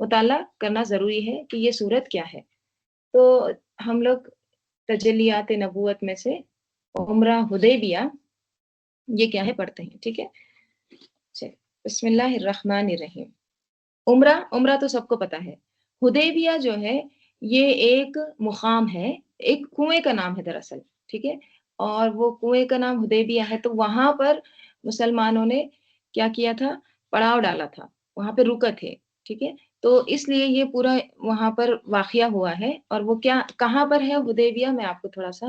مطالعہ کرنا ضروری ہے کہ یہ صورت کیا ہے. تو ہم لوگ تجلیات نبوت میں سے عمرہ حدیبیہ یہ کیا ہے پڑھتے ہیں. ٹھیک ہے, چلیے بسم اللہ الرحمن الرحیم. عمرہ تو سب کو پتا ہے. حدیبیہ جو ہے یہ ایک مقام ہے, ایک کنویں کا نام ہے دراصل. ٹھیک ہے, اور وہ کنویں کا نام حدیبیہ ہے. تو وہاں پر مسلمانوں نے کیا کیا تھا, پڑاؤ ڈالا تھا, وہاں پہ رکے تھے. ٹھیک ہے, تو اس لیے یہ پورا وہاں پر واقعہ ہوا ہے. اور وہ کیا کہاں پر ہے حدیبیہ, میں آپ کو تھوڑا سا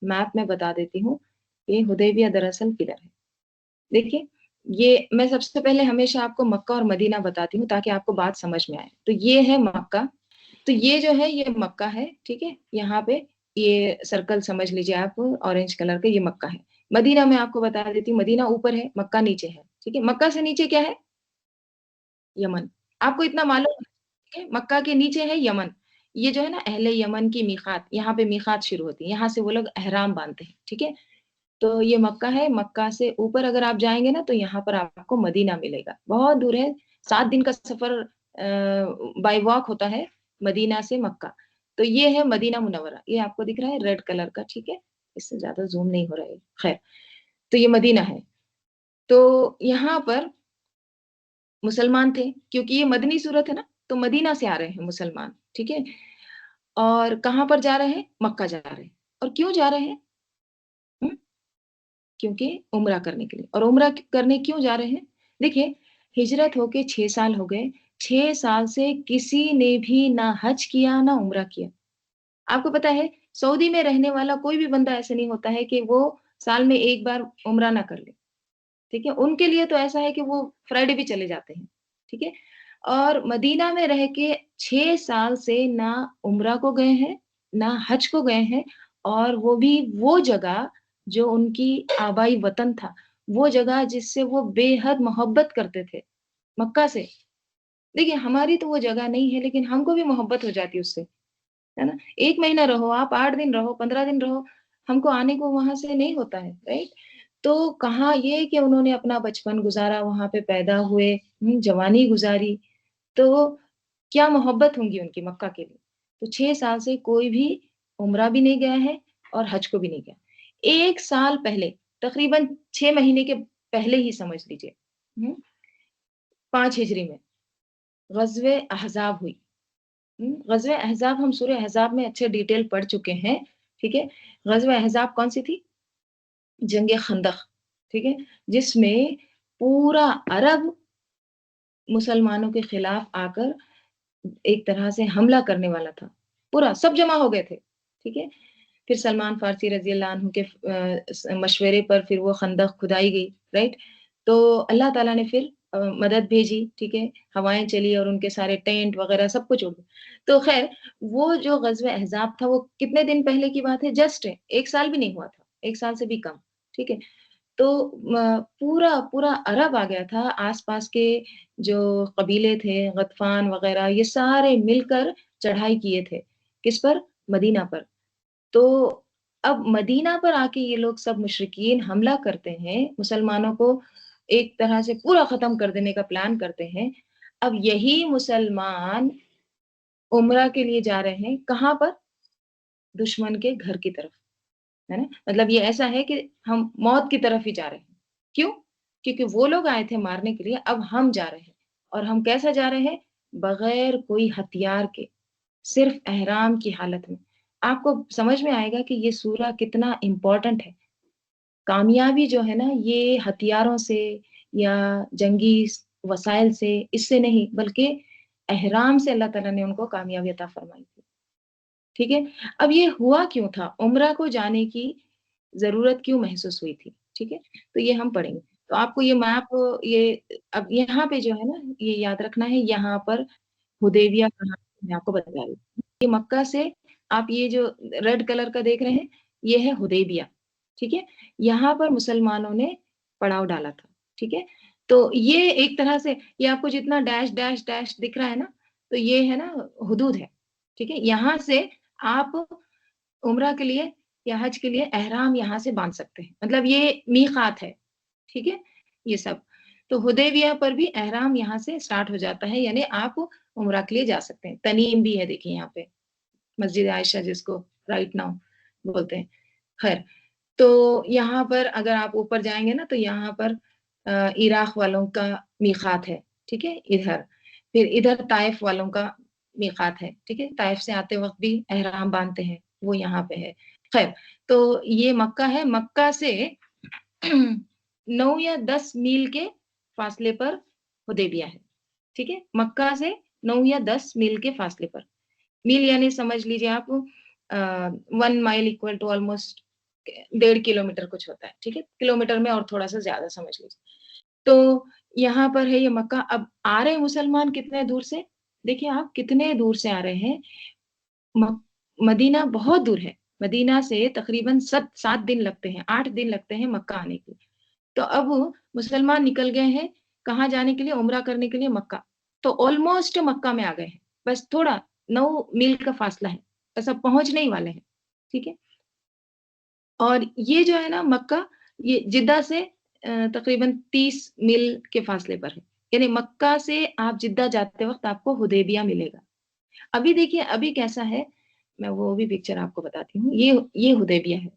میپ میں بتا دیتی ہوں کہ حدیبیہ دراصل کدھر ہے. دیکھیے, یہ میں سب سے پہلے ہمیشہ آپ کو مکہ اور مدینہ بتاتی ہوں تاکہ آپ کو بات سمجھ میں آئے. تو یہ ہے مکہ, تو یہ جو ہے یہ مکہ ہے. ٹھیک ہے, یہاں پہ یہ سرکل سمجھ لیجیے آپ, اورنج کلر کا, یہ مکہ ہے. مدینہ میں آپ کو بتا دیتی ہوں, مدینہ اوپر ہے, مکہ نیچے ہے. ٹھیک ہے, مکہ سے نیچے کیا ہے, یمن. آپ کو اتنا معلوم ہے, مکہ کے نیچے ہے یمن. یہ جو ہے نا اہل یمن کی میقات, یہاں پہ میقات شروع ہوتی ہے, یہاں سے وہ لوگ احرام باندھتے ہیں. ٹھیک ہے, تو یہ مکہ ہے. مکہ سے اوپر اگر آپ جائیں گے نا تو یہاں پر آپ کو مدینہ ملے گا. بہت دور ہے, 7 دن کا سفر بائی واک ہوتا ہے مدینہ سے مکہ. تو یہ ہے مدینہ منورہ, یہ آپ کو دکھ رہا ہے ریڈ کلر کا. ٹھیک ہے, اس سے زیادہ زوم نہیں ہو رہا ہے, خیر. تو یہ مدینہ ہے. تو یہاں پر مسلمان تھے, کیونکہ یہ مدنی صورت ہے نا, تو مدینہ سے آ رہے ہیں مسلمان. ٹھیک ہے, اور کہاں پر جا رہے ہیں, مکہ جا رہے ہیں. اور کیوں جا رہے ہیں, کیونکہ عمرہ کرنے کے لیے. اور عمرہ کرنے کیوں جا رہے ہیں, دیکھیے ہجرت ہو کے 6 سال ہو گئے, 6 سال سے کسی نے بھی نہ حج کیا نہ عمرہ کیا. آپ کو پتا ہے سعودی میں رہنے والا کوئی بھی بندہ ایسا نہیں ہوتا ہے کہ وہ سال میں ایک بار عمرہ نہ کر لے. ٹھیک ہے, ان کے لیے تو ایسا ہے کہ وہ فرائیڈے بھی چلے جاتے ہیں. ٹھیک ہے, اور مدینہ میں رہ کے 6 سال سے نہ عمرہ کو گئے ہیں نہ حج کو گئے ہیں, اور وہ بھی وہ جگہ جو ان کی آبائی وطن تھا, وہ جگہ جس سے وہ بے حد محبت کرتے تھے, مکہ سے. دیکھیے ہماری تو وہ جگہ نہیں ہے, لیکن ہم کو بھی محبت ہو جاتی اس سے, ہے نا. 1 مہینہ رہو آپ, 8 دن رہو, 15 دن رہو, ہم کو آنے کو وہاں سے نہیں ہوتا ہے, رائٹ. تو کہاں یہ کہ انہوں نے اپنا بچپن گزارا, وہاں پہ پیدا ہوئے, جوانی گزاری, تو کیا محبت ہوں گی ان کی مکہ کے لیے. تو 6 سال سے کوئی بھی عمرہ بھی نہیں گیا ہے اور حج کو بھی نہیں گیا. 1 سال پہلے, تقریباً 6 مہینے کے پہلے ہی سمجھ لیجیے, 5 ہجری میں غزوہ احزاب ہوئی. غزوہ احزاب ہم سورہ احزاب میں اچھے ڈیٹیل پڑھ چکے ہیں. ٹھیک ہے, غزوہ احزاب کون سی تھی, جنگ خندق. ٹھیک ہے, جس میں پورا عرب مسلمانوں کے خلاف آ کر ایک طرح سے حملہ کرنے والا تھا, پورا سب جمع ہو گئے تھے. ٹھیک ہے, پھر سلمان فارسی رضی اللہ عنہ کے مشورے پر پھر وہ خندق کھدائی گئی, رائٹ. تو اللہ تعالیٰ نے پھر مدد بھیجی. ٹھیک ہے, ہوائیں چلی اور ان کے سارے ٹینٹ وغیرہ سب کچھ اڑ گیا. تو خیر, وہ جو غزوہ احزاب تھا وہ کتنے دن پہلے کی بات ہے, جسٹ 1 سال بھی نہیں ہوا تھا, 1 سال سے بھی کم. ٹھیک ہے, تو پورا پورا عرب آ گیا تھا, آس پاس کے جو قبیلے تھے غطفان وغیرہ, یہ سارے مل کر چڑھائی کیے تھے. کس پر, مدینہ پر. تو اب مدینہ پر آ کے یہ لوگ سب مشرکین حملہ کرتے ہیں, مسلمانوں کو ایک طرح سے پورا ختم کر دینے کا پلان کرتے ہیں. اب یہی مسلمان عمرہ کے لیے جا رہے ہیں, کہاں پر, دشمن کے گھر کی طرف, ہے نا. مطلب یہ ایسا ہے کہ ہم موت کی طرف ہی جا رہے ہیں. کیوں, کیونکہ وہ لوگ آئے تھے مارنے کے لیے, اب ہم جا رہے ہیں. اور ہم کیسا جا رہے ہیں, بغیر کوئی ہتھیار کے, صرف احرام کی حالت میں. آپ کو سمجھ میں آئے گا کہ یہ سورہ کتنا امپورٹنٹ ہے. کامیابی جو ہے نا یہ ہتھیاروں سے یا جنگی وسائل سے, اس سے نہیں, بلکہ احرام سے اللہ تعالیٰ نے ان کو کامیابی عطا فرمائی تھی. ٹھیک ہے, اب یہ ہوا کیوں تھا, عمرہ کو جانے کی ضرورت کیوں محسوس ہوئی تھی. ٹھیک ہے, تو یہ ہم پڑھیں گے. تو آپ کو یہ میپ, یہ اب یہاں پہ جو ہے نا یہ یاد رکھنا ہے, یہاں پر حدیبیہ کہاں, میں آپ کو بتا رہی ہوں. یہ مکہ سے آپ یہ جو ریڈ کلر کا دیکھ رہے ہیں یہ ہے حدیبیہ. ٹھیک ہے, یہاں پر مسلمانوں نے پڑاؤ ڈالا تھا. ٹھیک ہے, تو یہ ایک طرح سے یہ آپ کو جتنا ڈیش ڈیش ڈیش دکھ رہا ہے نا, تو یہ ہے نا حدود ہے. ٹھیک ہے, یہاں سے آپ عمرہ کے لیے یا حج کے لیے احرام یہاں سے باندھ سکتے ہیں, مطلب یہ میقات ہے. ٹھیک ہے, یہ سب. تو حدیبیہ پر بھی احرام یہاں سے سٹارٹ ہو جاتا ہے, یعنی آپ عمرہ کے لیے جا سکتے ہیں. تنیم بھی ہے دیکھیں یہاں پہ, مسجد عائشہ جس کو رائٹ ناؤ بولتے ہیں. خیر, تو یہاں پر اگر آپ اوپر جائیں گے نا تو یہاں پر عراق والوں کا میقات ہے, ٹھیک ہے, ادھر پھر ادھر طائف والوں کا میقات ہے, ٹھیک ہے, طائف سے آتے وقت بھی احرام باندھتے ہیں, وہ یہاں پہ ہے. خیر, تو یہ مکہ ہے, مکہ سے 9 یا 10 میل کے فاصلے پر حدیبیہ ہے, ٹھیک ہے, مکہ سے 9 یا 10 میل کے فاصلے پر. میل یعنی سمجھ لیجیے آپ 1 مائل اکول ٹو آلموسٹ 1.5 کلومیٹر کچھ ہوتا ہے, ٹھیک ہے, کلومیٹر میں اور تھوڑا سا زیادہ سمجھ لیجیے. تو یہاں پر ہے یہ مکہ. اب آ رہے ہیں مسلمان کتنے دور سے, دیکھیے آپ کتنے دور سے آ رہے ہیں. مدینہ بہت دور ہے, مدینہ سے تقریباً 7 دن لگتے ہیں, 8 دن لگتے ہیں مکہ آنے کے. تو اب مسلمان نکل گئے ہیں کہاں جانے کے لیے, عمرہ کرنے کے لیے مکہ. تو آلموسٹ مکہ میں آ گئے ہیں, بس تھوڑا 9 میل کا فاصلہ ہے, بس اب پہنچنے ہی والے ہیں, ٹھیک ہے. اور یہ جو ہے نا مکہ, یہ جدہ سے تقریباً 30 میل کے فاصلے پر ہے. یعنی مکہ سے آپ جدہ جاتے وقت آپ کو حدیبیہ ملے گا. ابھی دیکھیے ابھی کیسا ہے, میں وہ بھی پکچر آپ کو بتاتی ہوں. یہ حدیبیہ ہے,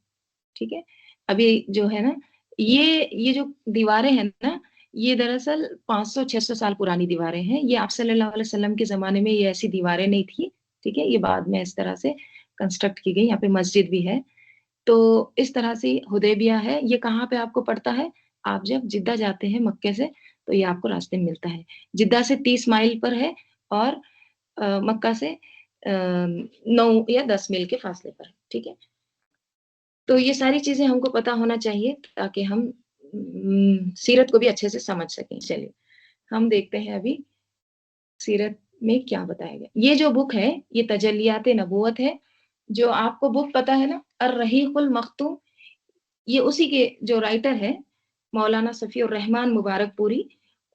ٹھیک ہے. ابھی جو ہے نا یہ جو دیواریں ہیں نا, یہ دراصل 500-600 سال پرانی دیواریں ہیں. یہ آپ صلی اللہ علیہ وسلم کے زمانے میں یہ ایسی دیواریں نہیں تھی, ٹھیک ہے, یہ بعد میں اس طرح سے کنسٹرکٹ کی گئی. یہاں پہ مسجد بھی ہے. تو اس طرح سے حدیبیہ ہے. یہ کہاں پہ آپ کو پڑتا ہے, آپ جب جدہ جاتے ہیں مکے سے تو یہ آپ کو راستے میں ملتا ہے. جدہ سے 30 مائل پر ہے اور مکہ سے 9 یا 10 میل کے فاصلے پر, ٹھیک ہے. تو یہ ساری چیزیں ہم کو پتا ہونا چاہیے تاکہ ہم سیرت کو بھی اچھے سے سمجھ سکیں. چلیے ہم دیکھتے ہیں ابھی سیرت میں کیا بتایا گیا. یہ جو بک ہے یہ تجلیات نبوت ہے, جو آپ کو بک پتا ہے نا, الرحیق المختوم. یہ اسی کے جو رائٹر ہے مولانا صفی الرحمن مبارک پوری,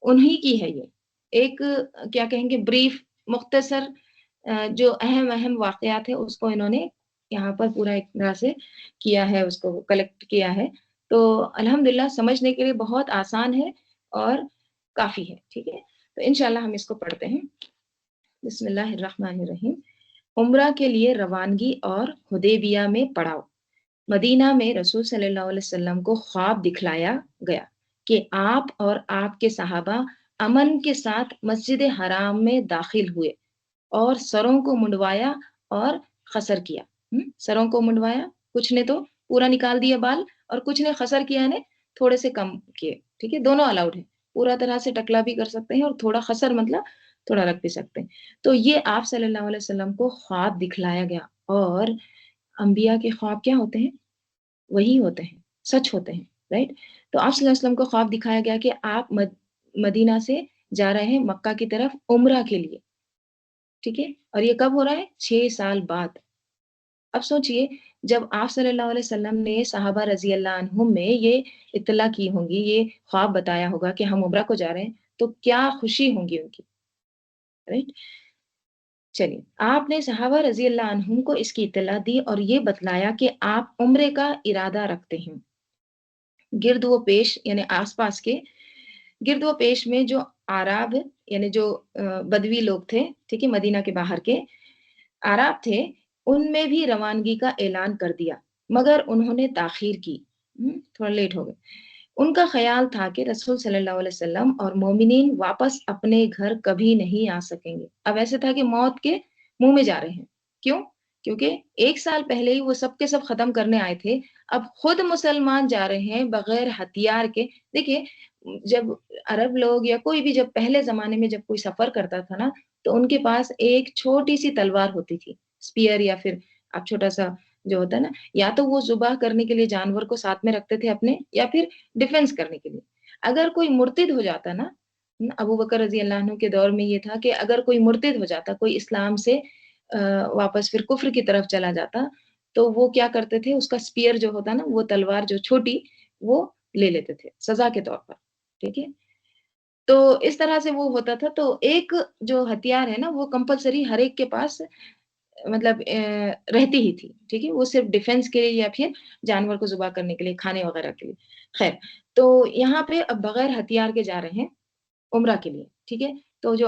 انہی کی ہے. یہ ایک کیا کہیں گے بریف مختصر جو اہم واقعات ہے اس کو انہوں نے یہاں پر پورا ایک طرح سے کیا ہے, اس کو کلیکٹ کیا ہے. تو الحمدللہ سمجھنے کے لیے بہت آسان ہے اور کافی ہے, ٹھیک ہے. تو انشاءاللہ ہم اس کو پڑھتے ہیں. بسم اللہ الرحمن الرحیم. عمرہ کے لیے روانگی اور حدیبیہ میں پڑاؤ. مدینہ میں رسول صلی اللہ علیہ وسلم کو خواب دکھلایا گیا کہ آپ اور آپ کے صحابہ امن کے ساتھ مسجد حرام میں داخل ہوئے اور سروں کو منڈوایا اور خصر کیا. سروں کو منڈوایا, کچھ نے تو پورا نکال دیا بال اور کچھ نے خصر کیا نے تھوڑے سے کم کیے, ٹھیک ہے, دونوں الاؤڈ ہے. پورا طرح سے ٹکلا بھی کر سکتے ہیں اور تھوڑا خصر مطلب تھوڑا رکھ بھی سکتے ہیں. تو یہ آپ صلی اللہ علیہ وسلم کو خواب دکھلایا گیا. اور انبیاء کے خواب کیا ہوتے ہیں, وہی ہوتے ہیں, سچ ہوتے ہیں, رائٹ. تو آپ صلی اللہ علیہ وسلم کو خواب دکھایا گیا کہ آپ مدینہ سے جا رہے ہیں مکہ کی طرف عمرہ کے لیے, ٹھیک ہے. اور یہ کب ہو رہا ہے, 6 سال بعد. اب سوچئے جب آپ صلی اللہ علیہ وسلم نے صحابہ رضی اللہ عنہم میں یہ اطلاع کی ہوں گی, یہ خواب بتایا ہوگا کہ ہم عمرہ کو جا رہے ہیں, تو کیا خوشی ہوں گی ان کی, رائٹ. چلیے, آپ نے صحابہ رضی اللہ عنہم کو اس کی اطلاع دی اور یہ بتلایا کہ آپ عمرے کا ارادہ رکھتے ہیں. گرد و پیش یعنی آس پاس کے گرد و پیش میں جو آراب یعنی جو بدوی لوگ تھے, ٹھیک ہے, مدینہ کے باہر کے آراب تھے, ان میں بھی روانگی کا اعلان کر دیا, مگر انہوں نے تاخیر کی, تھوڑا لیٹ ہو گئے. ان کا خیال تھا کہ رسول صلی اللہ علیہ وسلم اور مومنین واپس اپنے گھر کبھی نہیں آ سکیں گے. اب ایسے تھا کہ موت کے منہ میں جا رہے ہیں. کیوں؟ کیونکہ 1 سال پہلے ہی وہ سب کے سب ختم کرنے آئے تھے, اب خود مسلمان جا رہے ہیں بغیر ہتھیار کے. دیکھیے جب عرب لوگ یا کوئی بھی جب پہلے زمانے میں جب کوئی سفر کرتا تھا نا, تو ان کے پاس ایک چھوٹی سی تلوار ہوتی تھی, اسپیئر, یا پھر اب چھوٹا سا جو ہوتا ہے نا, یا تو وہ ذبح کرنے کے لیے جانور کو ساتھ میں رکھتے تھے اپنے, یا پھر ڈیفنس کرنے کے لیے. اگر کوئی مرتد ہو جاتا نا, ابو بکر رضی اللہ عنہ کے دور میں یہ تھا کہ اگر کوئی مرتد ہو جاتا, کوئی اسلام سے واپس پھر کفر کی طرف چلا جاتا, تو وہ کیا کرتے تھے, اس کا اسپیئر جو ہوتا نا, وہ تلوار جو چھوٹی, وہ لے لیتے تھے سزا کے طور پر, ٹھیک ہے. تو اس طرح سے وہ ہوتا تھا. تو ایک جو ہتھیار ہے نا, وہ کمپلسری ہر ایک کے پاس مطلب رہتی ہی تھی, ٹھیک ہے, وہ صرف ڈیفenس کے لیے یا پھر جانور کو ذبح کرنے کے لیے, کھانے وغیرہ کے لیے. خیر, تو یہاں پہ اب بغیر ہتھیار کے جا رہے ہیں عمرہ کے لیے, ٹھیک ہے. تو جو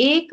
1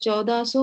1400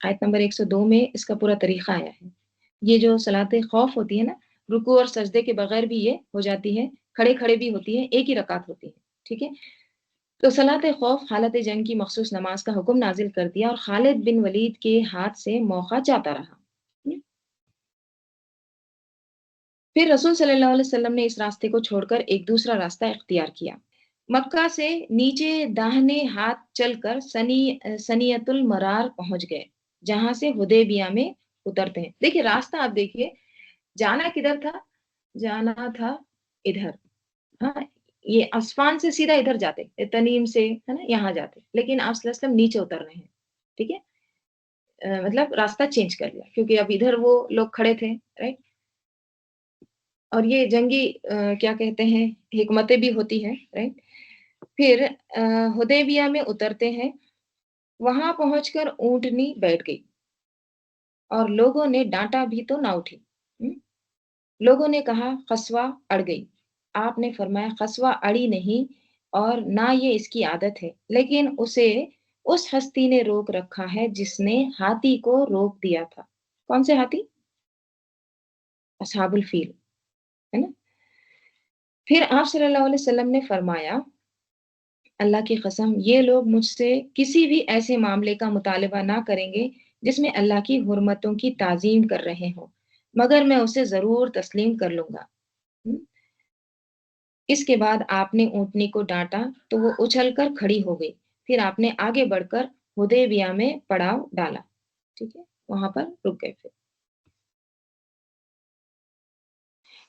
آیت نمبر 102 میں اس کا پورا طریقہ آیا ہے. یہ جو صلاۃ خوف ہوتی ہے نا، رکوع اور سجدے کے بغیر بھی یہ ہو جاتی ہے، کھڑے کھڑے بھی ہوتی ہے، ایک ہی رکعت ہوتی ہے. ٹھیک ہے. تو صلاۃ خوف حالت جنگ کی مخصوص نماز کا حکم نازل کر دیا اور خالد بن ولید کے ہاتھ سے موقع جاتا رہا. پھر رسول صلی اللہ علیہ وسلم نے اس راستے کو چھوڑ کر ایک دوسرا راستہ اختیار کیا. مکہ سے نیچے داہنے ہاتھ چل کر سنیت المرار پہنچ گئے، جہاں سے حدیبیہ میں اترتے ہیں. دیکھیے راستہ، آپ دیکھیے جانا کدھر تھا؟ جانا تھا ادھر. ہاں، یہ اسفان سے سیدھا ادھر جاتے، تنیم سے ہے نا یہاں جاتے، لیکن آپ صلی اللہ علیہ وسلم نیچے اتر رہے ہیں. ٹھیک ہے. مطلب راستہ چینج کر لیا، کیونکہ اب ادھر وہ لوگ کھڑے تھے، رائٹ. اور یہ جنگی کیا کہتے ہیں حکمتیں بھی ہوتی ہیں، رائٹ. پھر حدیبیہ میں اترتے ہیں. وہاں پہنچ کر اونٹنی بیٹھ گئی اور لوگوں نے ڈانٹا بھی تو نہ اٹھی. لوگوں نے کہا خسوا اڑ گئی. آپ نے فرمایا خسوا اڑی نہیں اور نہ یہ اس کی عادت ہے، لیکن اسے اس ہستی نے روک رکھا ہے جس نے ہاتھی کو روک دیا تھا. کون سے ہاتھی؟ اصحاب الفیل، ہے نا. پھر آپ صلی اللہ علیہ وسلم نے فرمایا اللہ کی قسم یہ لوگ مجھ سے کسی بھی ایسے معاملے کا مطالبہ نہ کریں گے جس میں اللہ کی حرمتوں کی تعظیم کر رہے ہوں، مگر میں اسے ضرور تسلیم کر لوں گا. اس کے بعد آپ نے اونٹنی کو ڈانٹا تو وہ اچھل کر کھڑی ہو گئی. پھر آپ نے آگے بڑھ کر حدیبیہ میں پڑاؤ ڈالا. ٹھیک ہے، وہاں پر رک گئے. پھر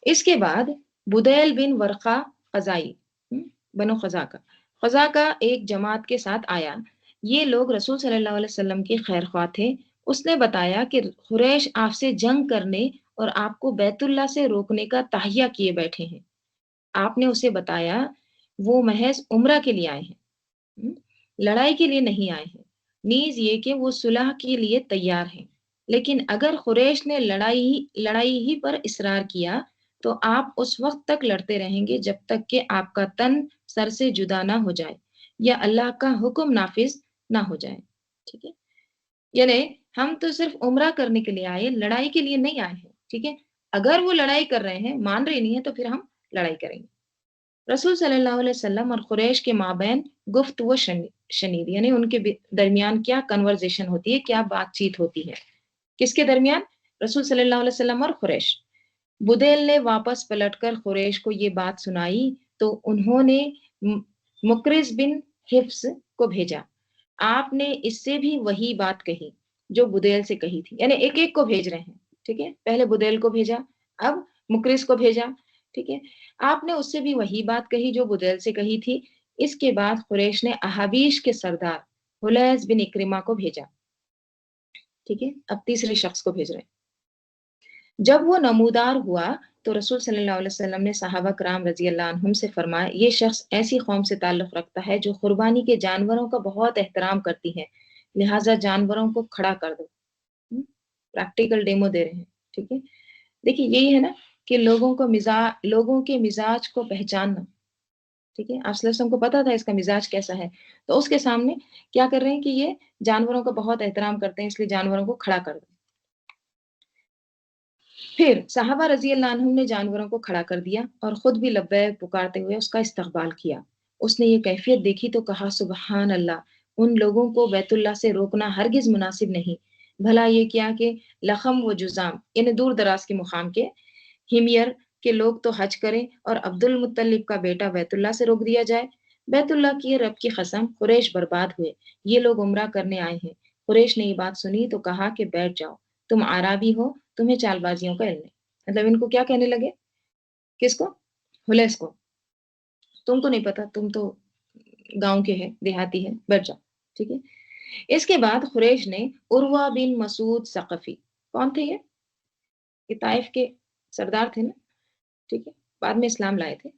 اس کے بعد بدیل بن ورقہ قزائی، بنو خزا کا ایک جماعت کے ساتھ آیا. یہ لوگ رسول صلی اللہ علیہ وسلم کے خیر خواہ تھے. اس نے بتایا کہ قریش آپ سے جنگ کرنے اور آپ کو بیت اللہ سے روکنے کا تہیہ کیے بیٹھے ہیں. آپ نے اسے بتایا وہ محض عمرہ کے لیے آئے ہیں، لڑائی کے لیے نہیں آئے ہیں. نیز یہ کہ وہ صلح کے لیے تیار ہیں، لیکن اگر قریش نے لڑائی ہی پر اصرار کیا تو آپ اس وقت تک لڑتے رہیں گے جب تک کہ آپ کا تن سر سے جدا نہ ہو جائے یا اللہ کا حکم نافذ نہ ہو جائے. ٹھیک ہے. یعنی ہم تو صرف عمرہ کرنے کے لیے آئے، لڑائی کے لیے نہیں آئے ہیں. ٹھیک ہے. اگر وہ لڑائی کر رہے ہیں، مان رہے نہیں ہیں، تو پھر ہم لڑائی کریں گے. رسول صلی اللہ علیہ وسلم اور قریش کے مابین گفتگو شنید، یعنی ان کے درمیان کیا کنورزیشن ہوتی ہے، کیا بات چیت ہوتی ہے. کس کے درمیان؟ رسول صلی اللہ علیہ وسلم اور قریش. بدیل نے واپس پلٹ کر قریش کو یہ بات سنائی تو انہوں نے مقرز بن حفص کو بھیجا. آپ نے اس سے بھی وہی بات کہی جو بدیل سے کہی تھی، یعنی ایک ایک کو بھیج رہے ہیں. ٹھیک ہے. پہلے بدیل کو بھیجا، اب مقرز کو بھیجا. ٹھیک ہے. آپ نے اس سے بھی وہی بات کہی جو بدیل سے کہی تھی. اس کے بعد قریش نے احابیش کے سردار حلیز بن اکرمہ کو بھیجا. ٹھیک ہے. اب تیسرے شخص کو بھیج رہے ہیں. جب وہ نمودار ہوا تو رسول صلی اللہ علیہ وسلم نے صحابہ کرام رضی اللہ عنہم سے فرمایا یہ شخص ایسی قوم سے تعلق رکھتا ہے جو قربانی کے جانوروں کا بہت احترام کرتی ہے، لہٰذا جانوروں کو کھڑا کر دو. پریکٹیکل ڈیمو دے رہے ہیں. ٹھیک ہے. دیکھیے یہی ہے نا کہ لوگوں کے مزاج کو پہچاننا. ٹھیک ہے. آپ صلی اللہ علیہ وسلم کو پتا تھا اس کا مزاج کیسا ہے، تو اس کے سامنے کیا کر رہے ہیں کہ یہ جانوروں کا بہت احترام کرتے ہیں، اس لیے جانوروں کو کھڑا کر دو. پھر صحابہ رضی اللہ عنہم نے جانوروں کو کھڑا کر دیا اور خود بھی لبیک پکارتے ہوئے اس کا استقبال کیا. اس نے یہ کیفیت دیکھی تو کہا سبحان اللہ، ان لوگوں کو بیت اللہ سے روکنا ہرگز مناسب نہیں. بھلا یہ کیا کہ لخم و جزام، یعنی دور دراز کے مقام کے ہمیر کے لوگ تو حج کریں اور عبد المطلب کا بیٹا بیت اللہ سے روک دیا جائے. بیت اللہ کی رب کی قسم قریش برباد ہوئے، یہ لوگ عمرہ کرنے آئے ہیں. قریش نے یہ بات سنی تو کہا کہ بیٹھ جاؤ، تم عرابی ہو، تمہیں چال بازیوں کا علم ہے. مطلب ان کو کیا کہنے لگے؟ کس کو؟ حلیس کو. تم کو نہیں پتا، تم تو گاؤں کے ہے، دیہاتی ہے، بیٹھ جاؤ. ٹھیک ہے. اس کے بعد قریش نے عروہ بن مسعود ثقفی، کون تھے یہ طائف کے سردار تھے نا. ٹھیک ہے. بعد میں اسلام لائے تھے.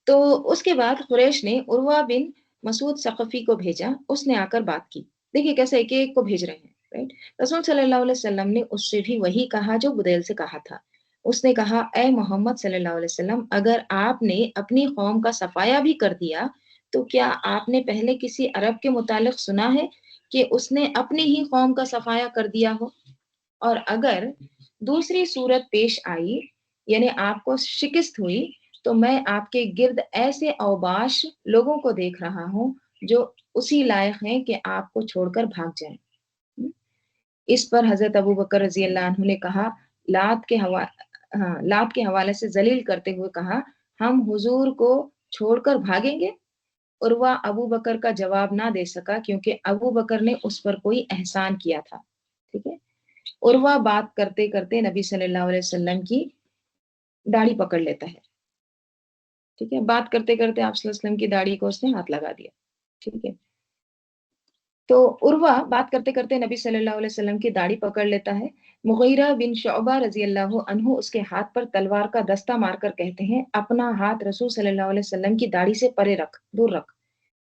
تو اس کے بعد قریش نے عروہ بن مسعود ثقفی کو بھیجا. اس نے آ کر بات کی. دیکھیے کیسے ایک ایک کو بھیج رہے ہیں. رائٹ. رسول صلی اللہ علیہ وسلم نے اس سے بھی وہی کہا جو بدیل سے کہا تھا. اس نے کہا اے محمد صلی اللہ علیہ وسلم، اگر آپ نے اپنی قوم کا صفایا بھی کر دیا تو کیا آپ نے پہلے کسی عرب کے متعلق سنا ہے کہ اس نے اپنی ہی قوم کا صفایا کر دیا ہو، اور اگر دوسری صورت پیش آئی یعنی آپ کو شکست ہوئی تو میں آپ کے گرد ایسے اوباش لوگوں کو دیکھ رہا ہوں جو اسی لائق ہیں کہ آپ کو چھوڑ کر بھاگ جائیں۔ اس پر حضرت ابو بکر رضی اللہ عنہ نے کہا، لات کے حوالے سے ذلیل کرتے ہوئے کہا، ہم حضور کو چھوڑ کر بھاگیں گے؟ عروہ ابو بکر کا جواب نہ دے سکا کیونکہ ابو بکر نے اس پر کوئی احسان کیا تھا۔ ٹھیک ہے، عروہ بات کرتے کرتے نبی صلی اللہ علیہ وسلم کی داڑھی پکڑ لیتا ہے۔ ٹھیک ہے، بات کرتے کرتے آپ صلی اللہ علیہ وسلم کی داڑھی کو اس نے ہاتھ لگا دیا۔ ٹھیک ہے، تو عروہ بات کرتے کرتے نبی صلی اللہ علیہ وسلم کی داڑھی پکڑ لیتا ہے۔ مغیرہ بن شعبہ رضی اللہ عنہ اس کے ہاتھ پر تلوار کا دستہ مار کر کہتے ہیں، اپنا ہاتھ رسول صلی اللہ علیہ وسلم کی داڑھی سے پرے رکھ، دور رکھ۔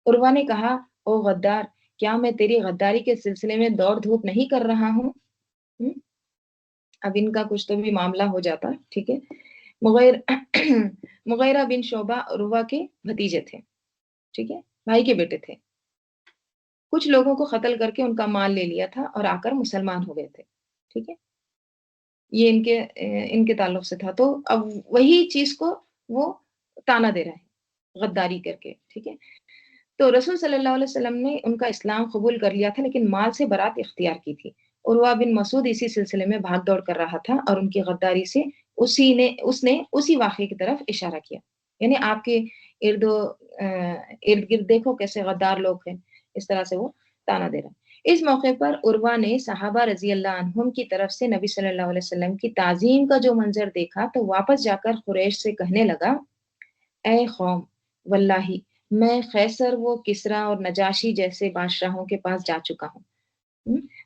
عروہ نے کہا، او غدار، کیا میں تیری غداری کے سلسلے میں دوڑ دھوپ نہیں کر رہا ہوں؟ اب ان کا کچھ تو بھی معاملہ ہو جاتا۔ ٹھیک ہے، مغیرہ بن شعبہ عروہ کے بھتیجے تھے، ٹھیک ہے، بھائی کے بیٹے تھے۔ کچھ لوگوں کو قتل کر کے ان کا مال لے لیا تھا اور آ کر مسلمان ہو گئے تھے۔ ٹھیک ہے، یہ ان کے تعلق سے تھا۔ تو اب وہی چیز کو وہ تانا دے رہا ہے غداری کر کے۔ ٹھیک ہے، تو رسول صلی اللہ علیہ وسلم نے ان کا اسلام قبول کر لیا تھا لیکن مال سے برات اختیار کی تھی۔ عروہ بن مسعود اسی سلسلے میں بھاگ دوڑ کر رہا تھا اور ان کی غداری سے اس نے اسی واقعے کی طرف اشارہ کیا، یعنی آپ کے ارد گرد دیکھو کیسے غدار لوگ ہیں، اس طرح سے وہ تانا دے رہا ہے۔ اس موقع پر عروہ نے صحابہ رضی اللہ عنہم کی طرف سے نبی صلی اللہ علیہ وسلم کی تعظیم کا جو منظر دیکھا تو واپس جا کر قریش سے کہنے لگا، اے قوم، واللہ میں قیصر و کسریٰ اور نجاشی جیسے بادشاہوں کے پاس جا چکا ہوں۔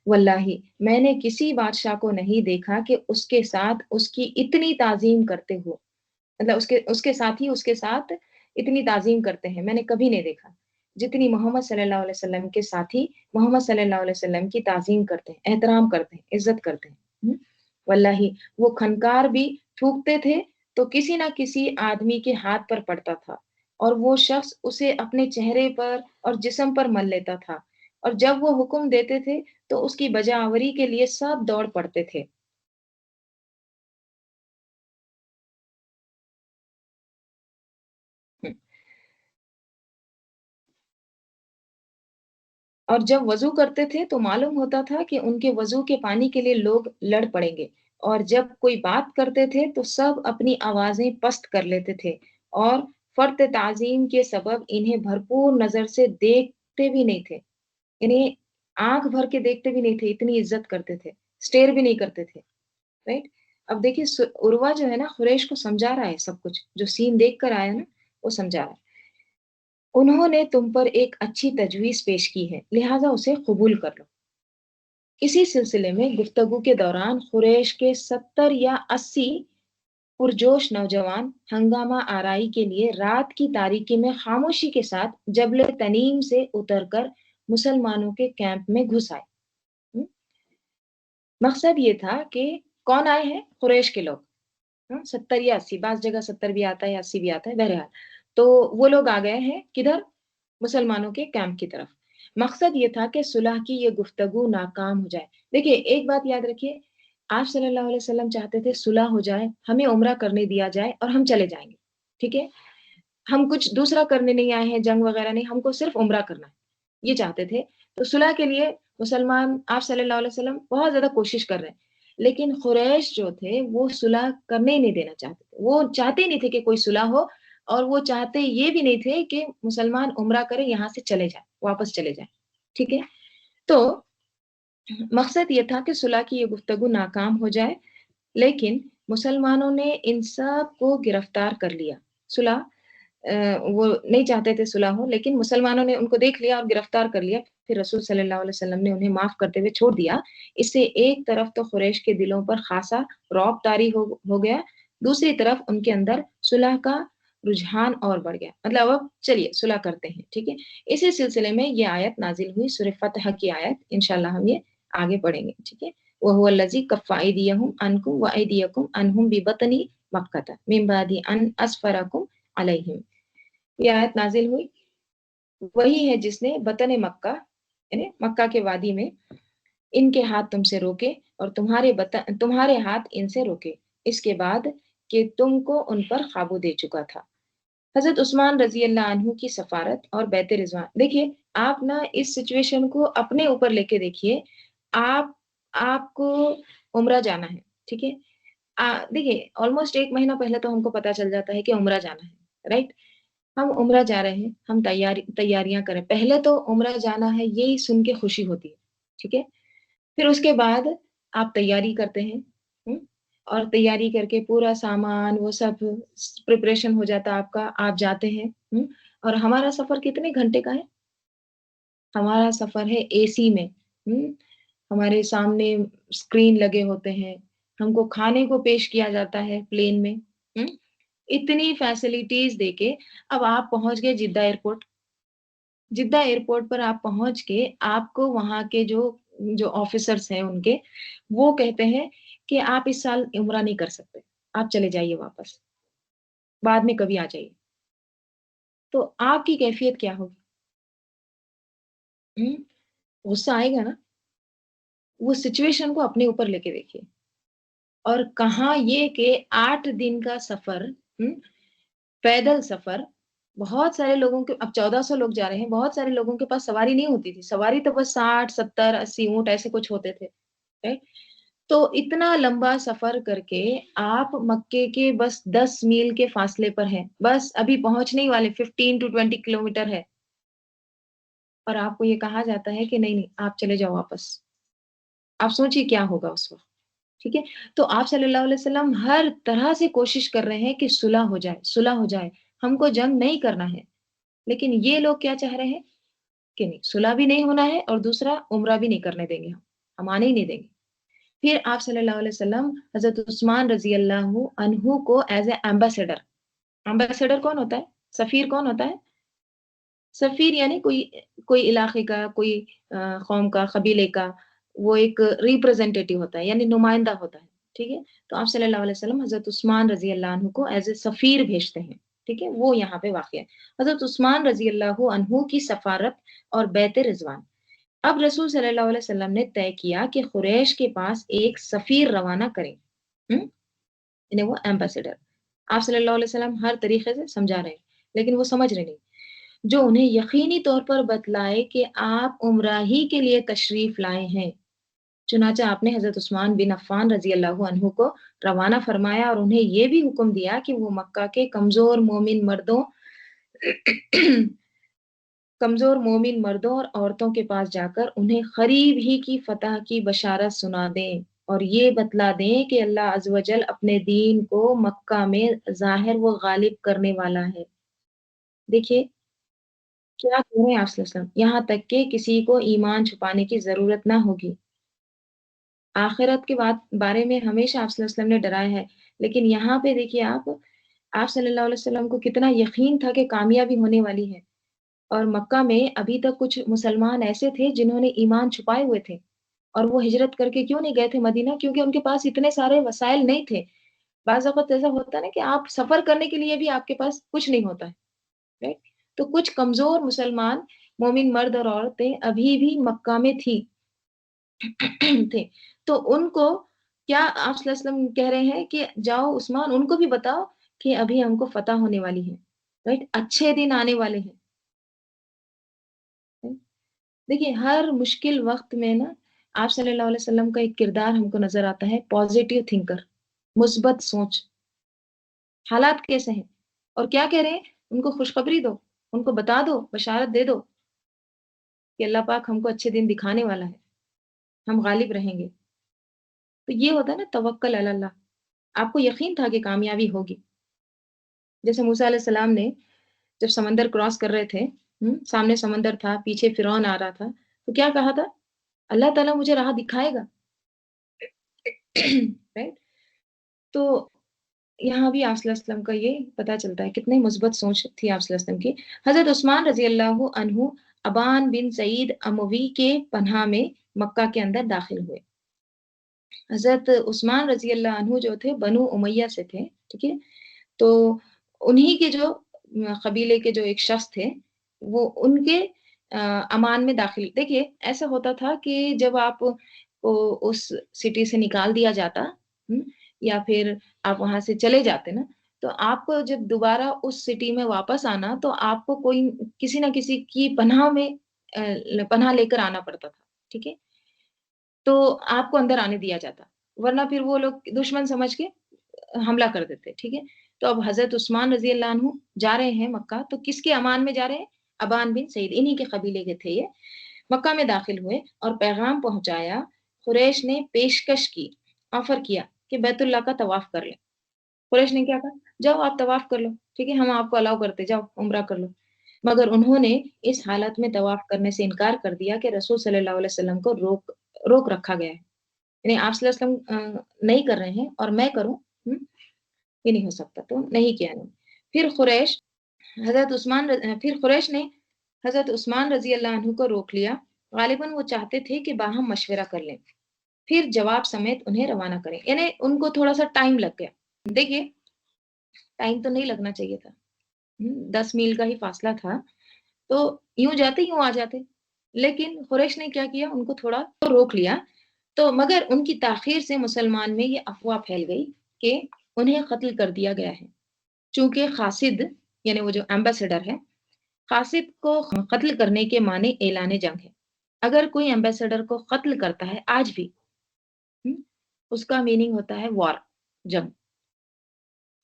واللہ میں نے کسی بادشاہ کو نہیں دیکھا کہ اس کے ساتھ اس کی اتنی تعظیم کرتے ہو، مطلب اس کے ساتھ اتنی تعظیم کرتے ہیں، میں نے کبھی نہیں دیکھا جتنی محمد صلی اللہ علیہ وسلم کے ساتھی محمد صلی اللہ علیہ وسلم کی تعظیم کرتے ہیں، احترام کرتے ہیں، عزت کرتے ہیں۔ واللہ وہ کھنکار بھی تھوکتے تھے تو کسی نہ کسی آدمی کے ہاتھ پر پڑتا تھا اور وہ شخص اسے اپنے چہرے پر اور جسم پر مل لیتا تھا، اور جب وہ حکم دیتے تھے تو اس کی بجاوری کے لیے سب دوڑ پڑتے تھے۔ اور جب وضو کرتے تھے تو معلوم ہوتا تھا کہ ان کے وضو کے پانی کے لیے لوگ لڑ پڑیں گے، اور جب کوئی بات کرتے تھے تو سب اپنی آوازیں پست کر لیتے تھے، اور فرط تعظیم کے سبب انہیں بھرپور نظر سے دیکھتے بھی نہیں تھے، یعنی آنکھ بھر کے دیکھتے بھی نہیں تھے، اتنی عزت کرتے تھے، اسٹیئر بھی نہیں کرتے تھے۔ رائٹ، اب دیکھیے عروہ جو ہے نا قریش کو سمجھا رہا ہے، سب کچھ جو سین دیکھ کر آیا نا وہ سمجھا رہا ہے۔ انہوں نے تم پر ایک اچھی تجویز پیش کی ہے، لہٰذا اسے قبول کر لو۔ اسی سلسلے میں گفتگو کے دوران قریش کے 70 یا 80 پرجوش نوجوان ہنگامہ آرائی کے لیے رات کی تاریکی میں خاموشی کے ساتھ جبل تنیم سے اتر کر مسلمانوں کے کیمپ میں گھس آئے۔ مقصد یہ تھا کہ کون آئے ہیں؟ قریش کے لوگ، 70 یا 80، بعض جگہ 70 بھی آتا ہے یا 80 بھی آتا ہے، بہرحال تو وہ لوگ آ گئے ہیں کدھر؟ مسلمانوں کے کیمپ کی طرف۔ مقصد یہ تھا کہ صلح کی یہ گفتگو ناکام ہو جائے۔ دیکھیے ایک بات یاد رکھیے، آپ صلی اللہ علیہ وسلم چاہتے تھے صلح ہو جائے، ہمیں عمرہ کرنے دیا جائے اور ہم چلے جائیں گے، ٹھیک ہے، ہم کچھ دوسرا کرنے نہیں آئے ہیں، جنگ وغیرہ نہیں، ہم کو صرف عمرہ کرنا ہے، یہ چاہتے تھے۔ تو صلح کے لیے مسلمان آپ صلی اللہ علیہ وسلم بہت زیادہ کوشش کر رہے ہیں، لیکن قریش جو تھے وہ صلح کرنے ہی نہیں دینا چاہتے تھے، وہ چاہتے ہی نہیں تھے کہ کوئی صلح ہو، اور وہ چاہتے یہ بھی نہیں تھے کہ مسلمان عمرہ کرے یہاں سے چلے جائیں، واپس چلے جائیں، ٹھیک ہے۔ تو مقصد یہ تھا کہ صلح کی یہ گفتگو ناکام ہو جائے، لیکن مسلمانوں نے ان سب کو گرفتار کر لیا۔ صلح وہ نہیں چاہتے تھے صلح ہو، لیکن مسلمانوں نے ان کو دیکھ لیا اور گرفتار کر لیا۔ پھر رسول صلی اللہ علیہ وسلم نے انہیں معاف کرتے ہوئے چھوڑ دیا۔ اس سے ایک طرف تو قریش کے دلوں پر خاصا رعب طاری ہو گیا، دوسری طرف ان کے اندر صلح کا رجحان اور بڑھ گیا، مطلب اب چلیے صلح کرتے ہیں، ٹھیک ہے۔ اسی سلسلے میں یہ آیت نازل ہوئی، سورہ فتح کی آیت، انشاءاللہ ہم یہ آگے پڑھیں گے، ٹھیک ہے۔ وَهُوَ الَّذِي كَفَّ أَيْدِيَهُمْ عَنْكُمْ وَأَيْدِيَكُمْ عَنْهُمْ بِبَطْنِ مَكَّةَ مِنْ بَعْدِ أَنْ أَظْفَرَكُمْ عَلَيْهِمْ۔ یہ آیت نازل ہوئی، وہی ہے جس نے بطن مکہ یعنی مکہ کے وادی میں ان کے ہاتھ تم سے روکے اور تمہارے ہاتھ ان سے روکے، اس کے بعد کہ تم کو ان پر قابو دے چکا تھا۔ حضرت عثمان رضی اللہ عنہ کی سفارت اور بیت رضوان، دیکھیے آپ نا اس سچویشن کو اپنے اوپر لے کے دیکھیے۔ آپ آپ کو عمرہ جانا ہے، ٹھیک ہے؟ دیکھیے آلموسٹ 1 مہینہ پہلے تو ہم کو پتا چل جاتا ہے کہ عمرہ جانا ہے، رائٹ؟ ہم عمرہ جا رہے ہیں، ہم تیاریاں کریں، پہلے تو عمرہ جانا ہے یہی سن کے خوشی ہوتی ہے، ٹھیک ہے؟ پھر اس کے بعد آپ تیاری کرتے ہیں، ہم، اور تیاری کر کے پورا سامان وہ سب پریپریشن ہو جاتا ہے آپ کا، آپ جاتے ہیں، اور ہمارا سفر کتنے گھنٹے کا ہے؟ ہمارا سفر ہے اے سی میں، ہمارے سامنے اسکرین لگے ہوتے ہیں، ہم کو کھانے کو پیش کیا جاتا ہے پلین میں، ہم، اتنی فیسلٹیز دے کے اب آپ پہنچ گئے جدہ ایئرپورٹ۔ جدہ ایئرپورٹ پر آپ پہنچ کے آپ کو وہاں کے جو آفیسرس ہیں ان کے، وہ کہتے ہیں کہ آپ اس سال عمرہ نہیں کر سکتے، آپ چلے جائیے واپس، بعد میں کبھی آ جائیے۔ تو آپ کی کیفیت کیا ہوگی؟ ہوں، غصہ آئے گا نا؟ وہ سچویشن کو اپنے اوپر لے کے دیکھیے، اور کہاں یہ کہ 8 دن کا سفر، ہم، پیدل سفر، بہت سارے لوگوں کے اب 1400 لوگ جا رہے ہیں، بہت سارے لوگوں کے پاس سواری نہیں ہوتی تھی، سواری تو بس 60 70 80 اونٹ ایسے کچھ ہوتے تھے، right؟ تو اتنا لمبا سفر کر کے آپ مکے کے بس 10 میل کے فاصلے پر ہیں، بس ابھی پہنچنے ہی والے 15 to 20 کلومیٹر ہے، اور آپ کو یہ کہا جاتا ہے کہ نہیں نہیں آپ چلے جاؤ واپس۔ آپ سوچیے کیا ہوگا اس وقت، ٹھیک ہے؟ تو آپ صلی اللہ علیہ وسلم ہر طرح سے کوشش کر رہے ہیں کہ صلح ہو جائے، صلح ہو جائے، ہم کو جنگ نہیں کرنا ہے، لیکن یہ لوگ کیا چاہ رہے ہیں کہ نہیں، صلح بھی نہیں ہونا ہے اور دوسرا عمرہ بھی نہیں کرنے دیں گے، ہم آنے ہی نہیں دیں گے۔ پھر آپ صلی اللہ علیہ وسلم حضرت عثمان رضی اللہ عنہ کو ایز اے ایمبیسڈر، ایمبیسڈر کون ہوتا ہے؟ سفیر کون ہوتا ہے؟ سفیر یعنی کوئی علاقے کا، کوئی قوم کا، قبیلے کا، وہ ایک ریپرزینٹیٹیو ہوتا ہے، یعنی نمائندہ ہوتا ہے، ٹھیک ہے؟ تو آپ صلی اللہ علیہ وسلم حضرت عثمان رضی اللہ عنہ کو ایز اے سفیر بھیجتے ہیں، ٹھیک ہے؟ وہ یہاں پہ واقع ہے حضرت عثمان رضی اللہ عنہ کی سفارت اور بیت رضوان۔ اب رسول صلی اللہ علیہ وسلم نے طے کیا کہ قریش کے پاس ایک سفیر روانہ کریں، یعنی وہ ایمبیسڈر۔ آپ صلی اللہ علیہ وسلم ہر طریقے سے سمجھا رہے ہیں، لیکن وہ سمجھ رہے نہیں، جو انہیں یقینی طور پر بتلائے کہ آپ عمرہ ہی کے لیے تشریف لائے ہیں۔ چنانچہ آپ نے حضرت عثمان بن عفان رضی اللہ عنہ کو روانہ فرمایا اور انہیں یہ بھی حکم دیا کہ وہ مکہ کے کمزور مومن مردوں اور عورتوں کے پاس جا کر انہیں قریب ہی کی فتح کی بشارت سنا دیں، اور یہ بتلا دیں کہ اللہ عز و جل اپنے دین کو مکہ میں ظاہر و غالب کرنے والا ہے۔ دیکھیے کیا کہہ رہے ہیں آپ صلی اللہ علیہ وسلم، یہاں تک کہ کسی کو ایمان چھپانے کی ضرورت نہ ہوگی۔ آخرت کے بارے میں ہمیشہ آپ صلی اللہ علیہ وسلم نے ڈرایا ہے، لیکن یہاں پہ دیکھیے آپ صلی اللہ علیہ وسلم کو کتنا یقین تھا کہ کامیابی ہونے والی ہے، اور مکہ میں ابھی تک کچھ مسلمان ایسے تھے جنہوں نے ایمان چھپائے ہوئے تھے، اور وہ ہجرت کر کے کیوں نہیں گئے تھے مدینہ؟ کیونکہ ان کے پاس اتنے سارے وسائل نہیں تھے۔ بعض اوقات ایسا ہوتا ہے نا کہ آپ سفر کرنے کے لیے بھی آپ کے پاس کچھ نہیں ہوتا ہے، right؟ تو کچھ کمزور مسلمان مومن مرد اور عورتیں ابھی بھی مکہ میں تھے، تو ان کو کیا آپ صلی اللہ علیہ وسلم کہہ رہے ہیں کہ جاؤ عثمان ان کو بھی بتاؤ کہ ابھی ہم کو فتح ہونے والی ہے، رائٹ؟ اچھے دن آنے والے ہیں۔ دیکھیے ہر مشکل وقت میں نا آپ صلی اللہ علیہ وسلم کا ایک کردار ہم کو نظر آتا ہے، پازیٹیو تھنکر، مثبت سوچ۔ حالات کیسے ہیں اور کیا کہہ رہے ہیں؟ ان کو خوشخبری دو، ان کو بتا دو، بشارت دے دو کہ اللہ پاک ہم کو اچھے دن دکھانے والا ہے، ہم غالب رہیں گے۔ تو یہ ہوتا ہے نا توکل علی اللہ، آپ کو یقین تھا کہ کامیابی ہوگی۔ جیسے موسیٰ علیہ السلام نے جب سمندر کراس کر رہے تھے، سامنے سمندر تھا، پیچھے فرعون آ رہا تھا، تو کیا کہا تھا؟ اللہ تعالیٰ مجھے راہ دکھائے گا، رائٹ؟ تو یہاں بھی آپ صلی اللہ علیہ وسلم کا یہ پتہ چلتا ہے کتنے مثبت سوچ تھی آپ صلی اللہ علیہ وسلم کی۔ حضرت عثمان رضی اللہ عنہ ابان بن سعید اموی کے پناہ میں مکہ کے اندر داخل ہوئے۔ حضرت عثمان رضی اللہ عنہ جو تھے بنو امیہ سے تھے، ٹھیک ہے؟ تو انہی کے جو قبیلے کے جو ایک شخص تھے، وہ ان کے امان میں داخل دیکھیے ایسا ہوتا تھا کہ جب آپ کو اس سٹی سے نکال دیا جاتا یا پھر آپ وہاں سے چلے جاتے نا، تو آپ کو جب دوبارہ اس سٹی میں واپس آنا تو آپ کو کوئی کسی نہ کسی کی پناہ میں پناہ لے کر آنا پڑتا تھا، ٹھیک ہے؟ تو آپ کو اندر آنے دیا جاتا، ورنہ پھر وہ لوگ دشمن سمجھ کے حملہ کر دیتے، ٹھیک ہے؟ تو اب حضرت عثمان رضی اللہ عنہ جا رہے ہیں مکہ، تو کس کے امان میں جا رہے ہیں؟ ابان بن سعید، انہی کے قبیلے کے تھے یہ۔ مکہ میں داخل ہوئے اور پیغام پہنچایا، قریش نے پیشکش کی، آفر کیا کہ بیت اللہ کا طواف کر لیں۔ قریش نے کیا کہا؟ جاؤ آپ طواف کر لو، ٹھیک ہے، ہم آپ کو الاؤ کرتے، جاؤ عمرہ کر لو۔ مگر انہوں نے اس حالت میں طواف کرنے سے انکار کر دیا کہ رسول صلی اللہ علیہ وسلم کو روک رکھا گیا ہے، یعنی آپ صلی اللہ علیہ وسلم نہیں کر رہے ہیں اور میں کروں، یہ نہیں ہو سکتا، تو نہیں کیا انہوں نے۔ پھر قریش پھر قریش نے حضرت عثمان رضی اللہ عنہ کو روک لیا، غالباً وہ چاہتے تھے کہ باہم مشورہ کر لیں، پھر جواب سمیت انہیں روانہ کریں، یعنی ان کو تھوڑا سا ٹائم لگ گیا۔ دیکھیے ٹائم تو نہیں لگنا چاہیے تھا، 10 میل کا ہی فاصلہ تھا، تو یوں جاتے یوں آ جاتے، لیکن قریش نے کیا کیا، ان کو تھوڑا روک لیا۔ تو مگر ان کی تاخیر سے مسلمان میں یہ افواہ پھیل گئی کہ انہیں قتل کر دیا گیا ہے، چونکہ قاصد یعنی وہ جو ایمبیسڈر ہے، قاصد کو قتل کرنے کے معنی اعلان جنگ ہے۔ اگر کوئی ایمبیسڈر کو قتل کرتا ہے آج بھی، اس کا میننگ ہوتا ہے وار، جنگ،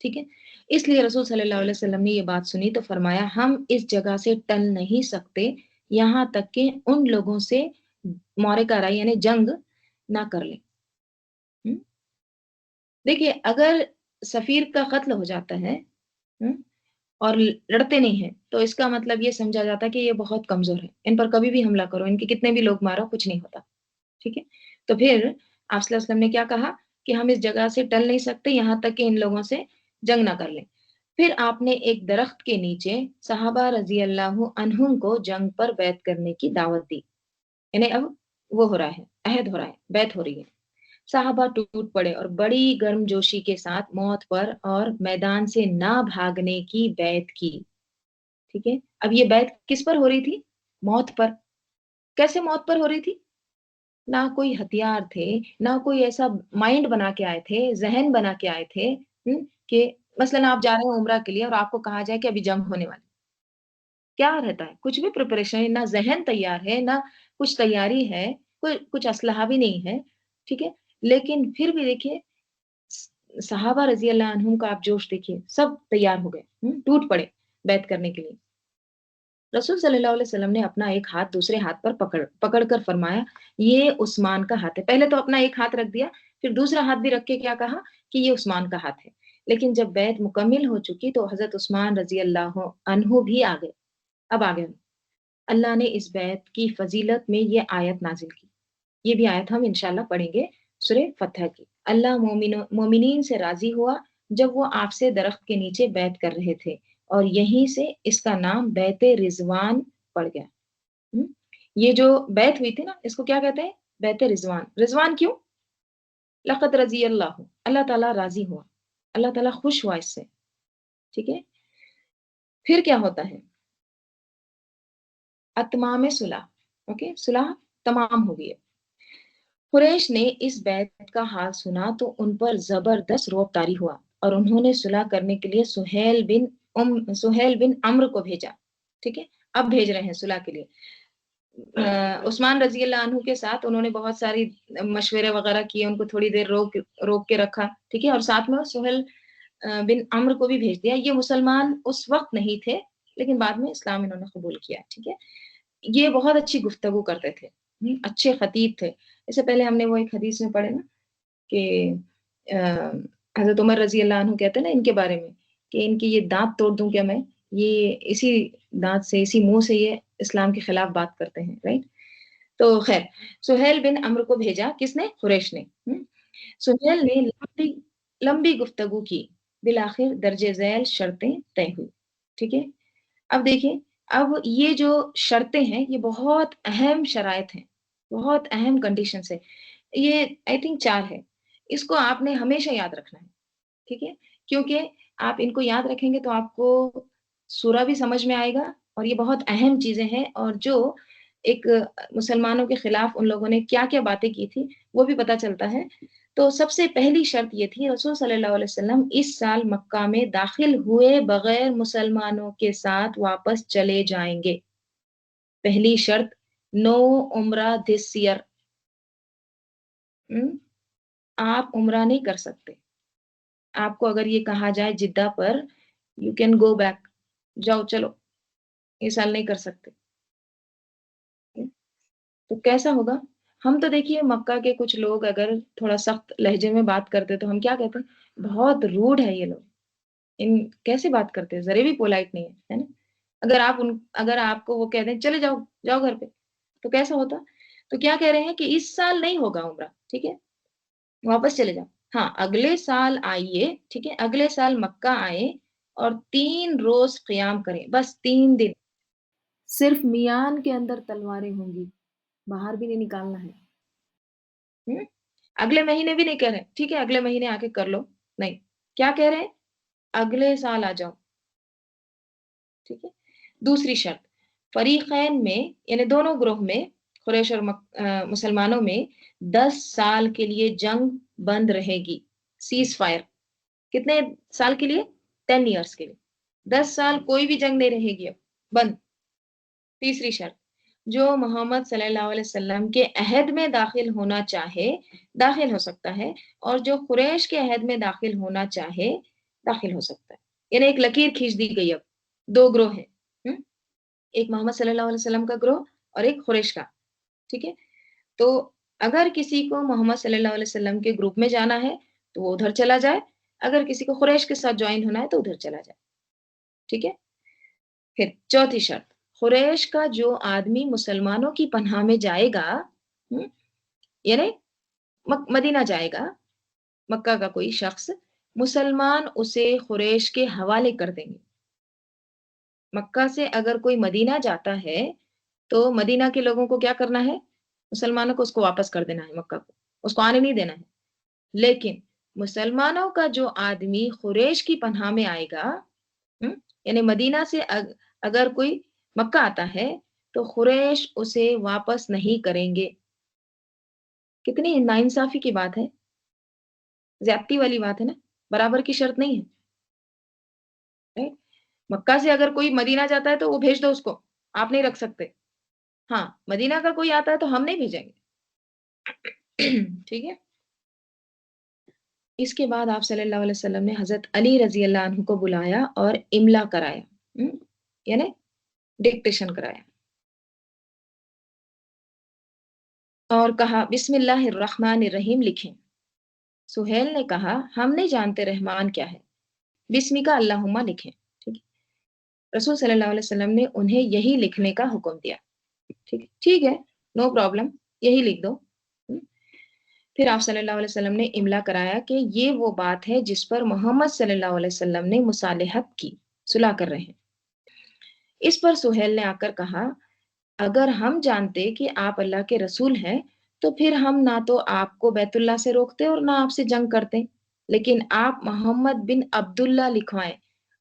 ٹھیک ہے؟ اس لیے رسول صلی اللہ علیہ وسلم نے یہ بات سنی تو فرمایا، ہم اس جگہ سے ٹل نہیں سکتے یہاں تک کہ ان لوگوں سے معرکہ یعنی جنگ نہ کر لیں۔ دیکھیے اگر سفیر کا قتل ہو جاتا ہے اور لڑتے نہیں ہیں تو اس کا مطلب یہ سمجھا جاتا ہے کہ یہ بہت کمزور ہے، ان پر کبھی بھی حملہ کرو، ان کے کتنے بھی لوگ مارو، کچھ نہیں ہوتا، ٹھیک ہے؟ تو پھر آپ صلی اللہ علیہ وسلم نے کیا کہا کہ ہم اس جگہ سے ٹل نہیں سکتے یہاں تک کہ ان لوگوں سے جنگ نہ کر لیں۔ پھر آپ نے ایک درخت کے نیچے صحابہ رضی اللہ عنہم کو جنگ پر بیعت کرنے کی دعوت دی، یعنی اب وہ ہو رہا ہے، عہد ہو رہا ہے، بیعت ہو رہی ہے۔ صحابہ ٹوٹ پڑے اور بڑی گرم جوشی کے ساتھ موت پر اور میدان سے نہ بھاگنے کی بیعت کی، ٹھیک ہے؟ اب یہ بیعت کس پر ہو رہی تھی؟ موت پر۔ کیسے موت پر ہو رہی تھی؟ نہ کوئی ہتھیار تھے، نہ کوئی ایسا مائنڈ بنا کے آئے تھے، ذہن بنا کے آئے تھے کہ مثلاً آپ جا رہے ہیں عمرہ کے لیے اور آپ کو کہا جائے کہ ابھی جنگ ہونے والی، کیا رہتا ہے؟ کچھ بھی پریپریشن ہے، نہ ذہن تیار ہے، نہ کچھ تیاری ہے، کچھ اسلحہ بھی نہیں ہے، ٹھیک ہے؟ لیکن پھر بھی دیکھیے صحابہ رضی اللہ عنہم کا آپ جوش دیکھیے، سب تیار ہو گئے، ٹوٹ پڑے بیعت کرنے کے لیے۔ رسول صلی اللہ علیہ وسلم نے اپنا ایک ہاتھ دوسرے ہاتھ پر پکڑ کر فرمایا، یہ عثمان کا ہاتھ ہے۔ پہلے تو اپنا ایک ہاتھ رکھ دیا، پھر دوسرا ہاتھ بھی رکھ کے کیا کہا کہ یہ عثمان کا ہاتھ ہے۔ لیکن جب بیعت مکمل ہو چکی تو حضرت عثمان رضی اللہ عنہ بھی آ گئے، اب آ گئے۔ اللہ نے اس بیعت کی فضیلت میں یہ آیت نازل کی، یہ بھی آیت ہم انشاءاللہ پڑھیں گے، سورہ فتح کی۔ اللہ مومنین سے راضی ہوا جب وہ آپ سے درخت کے نیچے بیعت کر رہے تھے، اور یہیں سے اس کا نام بیعت رضوان پڑ گیا۔ یہ جو بیعت ہوئی تھی نا، اس کو کیا کہتے ہیں؟ بیعت رضوان۔ رضوان کیوں؟ لقد رضی اللہ، اللہ تعالیٰ راضی ہوا، اللہ تعالیٰ خوش ہوا اس سے، ٹھیک ہے؟ پھر کیا ہوتا ہے؟ اتمام صلح، اوکے، صلح تمام ہو گئی ہے۔ قریش نے اس بیعت کا حال سنا تو ان پر زبردست رعب طاری ہوا اور انہوں نے صلح کرنے کے لیے سہیل بن عمرو کو بھیجا، ٹھیک ہے؟ اب بھیج رہے ہیں صلح کے لیے۔ عثمان رضی اللہ عنہ کے ساتھ انہوں نے بہت ساری مشورے وغیرہ کیے، ان کو تھوڑی دیر روک کے رکھا، ٹھیک ہے؟ اور ساتھ میں سہیل بن عمرو کو بھی بھیج دیا۔ یہ مسلمان اس وقت نہیں تھے لیکن بعد میں اسلام انہوں نے قبول کیا، ٹھیک ہے؟ یہ بہت اچھی گفتگو کرتے تھے، اچھے خطیب تھے۔ اس سے پہلے ہم نے وہ ایک حدیث میں پڑھے نا کہ حضرت عمر رضی اللہ عنہ کہتے ہیں نا ان کے بارے میں کہ ان کی یہ دانت توڑ دوں کیا میں، یہ اسی دانت سے، اسی منہ سے یہ اسلام کے خلاف بات کرتے ہیں، رائٹ؟ تو خیر، سہیل بن عمرو کو بھیجا، کس نے؟ قریش نے۔ سہیل نے لمبی گفتگو کی، بالآخر درج ذیل شرطیں طے ہوئی، ٹھیک ہے؟ اب دیکھیں، اب یہ جو شرطیں ہیں یہ بہت اہم شرائط ہیں، بہت اہم کنڈیشنز ہے، یہ آئی تھنک 4 ہے۔ اس کو آپ نے ہمیشہ یاد رکھنا ہے، ٹھیک ہے؟ کیونکہ آپ ان کو یاد رکھیں گے تو آپ کو سورہ بھی سمجھ میں آئے گا، اور یہ بہت اہم چیزیں ہیں، اور جو ایک مسلمانوں کے خلاف ان لوگوں نے کیا کیا باتیں کی تھی وہ بھی پتہ چلتا ہے۔ تو سب سے پہلی شرط یہ تھی، رسول صلی اللہ علیہ وسلم اس سال مکہ میں داخل ہوئے بغیر مسلمانوں کے ساتھ واپس چلے جائیں گے۔ پہلی شرط، نو عمرہ دس ایئر۔ آپ عمرہ نہیں کر سکتے۔ آپ کو اگر یہ کہا جائے Jeddah per you can go back, جاؤ چلو، یہ سال نہیں کر سکتے۔ تو کیسا ہوگا؟ ہم تو دیکھیے مکہ کے کچھ لوگ اگر تھوڑا سخت لہجے میں بات کرتے تو ہم کیا کہتے ہیں؟ بہت روڈ ہے یہ لوگ، ان کیسے بات کرتے ہیں، ذرے بھی پولائٹ نہیں ہے نا؟ اگر آپ کو وہ کہہ دیں چلے جاؤ جاؤ گھر پہ، تو کیسا ہوتا؟ تو کیا کہہ رہے ہیں کہ اس سال نہیں ہوگا عمرہ، ٹھیک ہے، واپس چلے جاؤ۔ ہاں، اگلے سال آئیے، ٹھیک ہے، اگلے سال مکہ آئے اور 3 روز قیام کریں، بس 3 دن، صرف میان کے اندر تلواریں ہوں گی، باہر بھی نہیں نکالنا ہے۔ اگلے مہینے بھی نہیں کہہ رہے ٹھیک ہے اگلے مہینے آ کے کر لو، نہیں، کیا کہہ رہے ہیں؟ اگلے سال آ جاؤ، ٹھیک ہے۔ دوسری شرط، فریقین میں یعنی دونوں گروہ میں، قریش اور مسلمانوں میں 10 سال کے لیے جنگ بند رہے گی، سیز فائر۔ کتنے سال کے لیے؟ 10 ایئرس کے لیے، 10 سال کوئی بھی جنگ نہیں رہے گی اب، بند۔ تیسری شرط، جو محمد صلی اللہ علیہ وسلم کے عہد میں داخل ہونا چاہے داخل ہو سکتا ہے، اور جو قریش کے عہد میں داخل ہونا چاہے داخل ہو سکتا ہے۔ یعنی ایک لکیر کھینچ دی گئی، اب 2 گروہ ہیں، ایک محمد صلی اللہ علیہ وسلم کا گروہ اور ایک قریش کا، ٹھیک ہے۔ تو اگر کسی کو محمد صلی اللہ علیہ وسلم کے گروپ میں جانا ہے تو وہ ادھر چلا جائے، اگر کسی کو قریش کے ساتھ جوائن ہونا ہے تو ادھر چلا جائے، ٹھیک ہے۔ پھر چوتھی شرط، قریش کا جو آدمی مسلمانوں کی پناہ میں جائے گا، یعنی مدینہ جائے گا، مکہ کا کوئی شخص، مسلمان اسے قریش کے حوالے کر دیں گے۔ مکہ سے اگر کوئی مدینہ جاتا ہے تو مدینہ کے لوگوں کو کیا کرنا ہے؟ مسلمانوں کو اس کو واپس کر دینا ہے، مکہ کو اس کو آنے نہیں دینا ہے۔ لیکن مسلمانوں کا جو آدمی قریش کی پناہ میں آئے گا، یعنی مدینہ سے اگر کوئی مکہ آتا ہے تو قریش اسے واپس نہیں کریں گے۔ کتنی ناانصافی کی بات ہے، زیادتی والی بات ہے نا، برابر کی شرط نہیں ہے۔ مکہ سے اگر کوئی مدینہ جاتا ہے تو وہ بھیج دو اس کو، آپ نہیں رکھ سکتے۔ ہاں، مدینہ کا کوئی آتا ہے تو ہم نہیں بھیجیں گے، ٹھیک ہے۔ اس کے بعد آپ صلی اللہ علیہ وسلم نے حضرت علی رضی اللہ عنہ کو بلایا اور املا کرایا، یعنی ڈکٹیشن کرایا، اور کہا بسم اللہ الرحمن الرحیم لکھیں۔ سہیل نے کہا ہم نہیں جانتے رحمان کیا ہے، بسمی کا اللہم لکھیں، ٹھیک ہے۔ رسول صلی اللہ علیہ وسلم نے انہیں یہی لکھنے کا حکم دیا، ٹھیک ہے، نو پرابلم، یہی لکھ دو۔ پھر آپ صلی اللہ علیہ وسلم نے املا کرایا کہ یہ وہ بات ہے جس پر محمد صلی اللہ علیہ وسلم نے مصالحت کی، صلح کر رہے ہیں۔ اس پر سہیل نے آ کر کہا اگر ہم جانتے کہ آپ اللہ کے رسول ہیں تو پھر ہم نہ تو آپ کو بیت اللہ سے روکتے اور نہ آپ سے جنگ کرتے، لیکن آپ محمد بن عبداللہ لکھوائیں،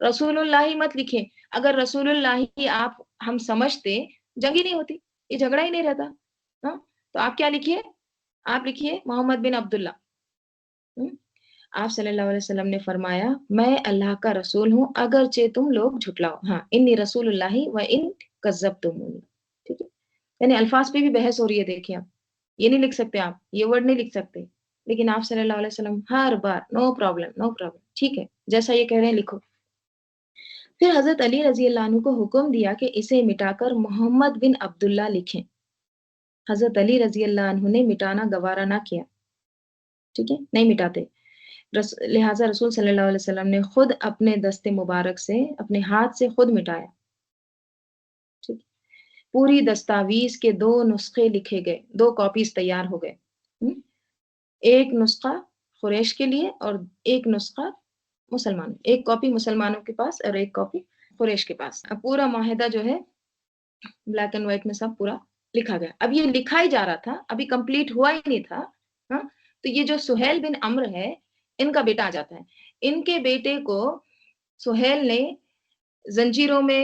رسول اللہ مت لکھیں۔ اگر رسول اللہ آپ ہم سمجھتے، جنگ ہی نہیں ہوتی، یہ جھگڑا ہی نہیں رہتا، ہاں، تو آپ کیا لکھیے؟ آپ لکھیے محمد بن عبداللہ۔ آپ صلی اللہ علیہ وسلم نے فرمایا میں اللہ کا رسول ہوں اگرچہ تم لوگ جھٹلاؤ، ہاں، انی رسول اللہ و ان کذبتمونی، ٹھیک ہے۔ یعنی الفاظ پہ بھی بحث ہو رہی ہے، دیکھیں آپ یہ نہیں لکھ سکتے، آپ یہ ورڈ نہیں لکھ سکتے، لیکن آپ صلی اللہ علیہ وسلم ہر بار نو پرابلم نو پرابلم، ٹھیک ہے، جیسا یہ کہہ رہے ہیں لکھو۔ پھر حضرت علی رضی اللہ عنہ کو حکم دیا کہ اسے مٹا کر محمد بن عبداللہ لکھیں۔ حضرت علی رضی اللہ عنہ نے مٹانا گوارا نہ کیا، ٹھیک ہے، نہیں مٹاتے، لہٰذا رسول صلی اللہ علیہ وسلم نے خود اپنے دست مبارک سے اپنے ہاتھ سے خود مٹایا، ٹھیک۔ پوری دستاویز کے 2 نسخے لکھے گئے، 2 کاپیز تیار ہو گئے، ایک نسخہ قریش کے لیے اور ایک نسخہ مسلمان، ایک کاپی مسلمانوں کے پاس اور ایک کاپی قریش کے پاس۔ اب پورا معاہدہ جو ہے بلیک اینڈ وائٹ میں سب پورا لکھا گیا۔ اب یہ لکھا ہی جا رہا تھا، ابھی کمپلیٹ ہوا ہی نہیں تھا، ہاں، تو یہ جو سہیل بن عمرو ہے ان کا بیٹا آ جاتا ہے۔ ان کے بیٹے کو سہیل نے زنجیروں میں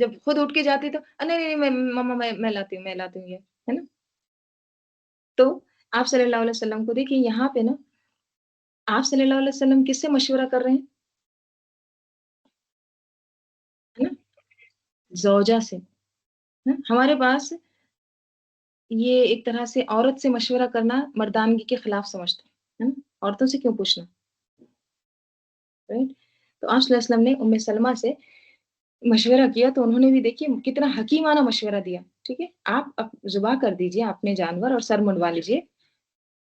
جب خود اٹھ کے جاتی تو نہیں نہیں نہیں، مما میں لاتی ہوں، میں لاتی ہوں یہ، ہے نا؟ تو آپ صلی اللہ علیہ وسلم کو دیکھیے یہاں پہ نا، آپ صلی اللہ علیہ وسلم کس سے مشورہ کر رہے ہیں؟ ہے نا؟ زوجہ سے، ہمارے پاس یہ ایک طرح سے عورت سے مشورہ کرنا مردانگی کے خلاف سمجھتے ہیں، ہے نا؟ عورتوں سے کیوں پوچھنا، رائٹ؟ تو آپ صلی اللہ علیہ وسلم نے ام سلمہ سے مشورہ کیا تو انہوں نے بھی دیکھیے کتنا حکیمانہ مشورہ دیا، ٹھیک ہے؟ آپ ذبح کر دیجئے اپنے جانور اور سر منڈوا لیجئے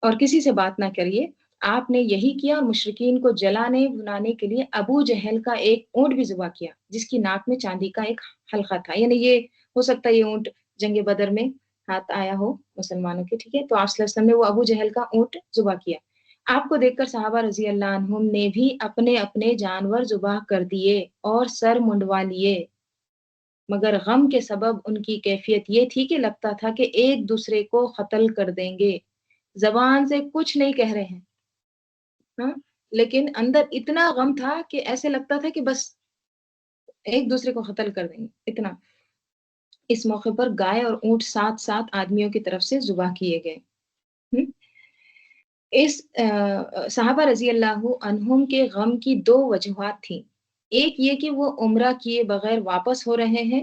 اور کسی سے بات نہ کریے۔ آپ نے یہی کیا اور مشرکین کو جلانے بھنانے کے لیے ابو جہل کا ایک اونٹ بھی ذبح کیا جس کی ناک میں چاندی کا ایک حلقہ تھا، یعنی یہ ہو سکتا ہے یہ اونٹ جنگ بدر میں ہاتھ آیا ہو مسلمانوں کے، ٹھیک ہے؟ تو آپ صلی اللہ علیہ وسلم نے وہ ابو جہل کا اونٹ ذبح کیا۔ آپ کو دیکھ کر صحابہ رضی اللہ عنہم نے بھی اپنے اپنے جانور ذبح کر دیے اور سر منڈوا لیے، مگر غم کے سبب ان کی کیفیت یہ تھی کہ لگتا تھا کہ ایک دوسرے کو قتل کر دیں گے، زبان سے کچھ نہیں کہہ رہے ہیں، ہاں، لیکن اندر اتنا غم تھا کہ ایسے لگتا تھا کہ بس ایک دوسرے کو قتل کر دیں گے، اتنا۔ اس موقع پر گائے اور اونٹ سات سات آدمیوں کی طرف سے ذبح کیے گئے۔ ہم، اس صحابہ رضی اللہ عنہم کے غم کی دو وجوہات تھیں، ایک یہ کہ وہ عمرہ کیے بغیر واپس ہو رہے ہیں،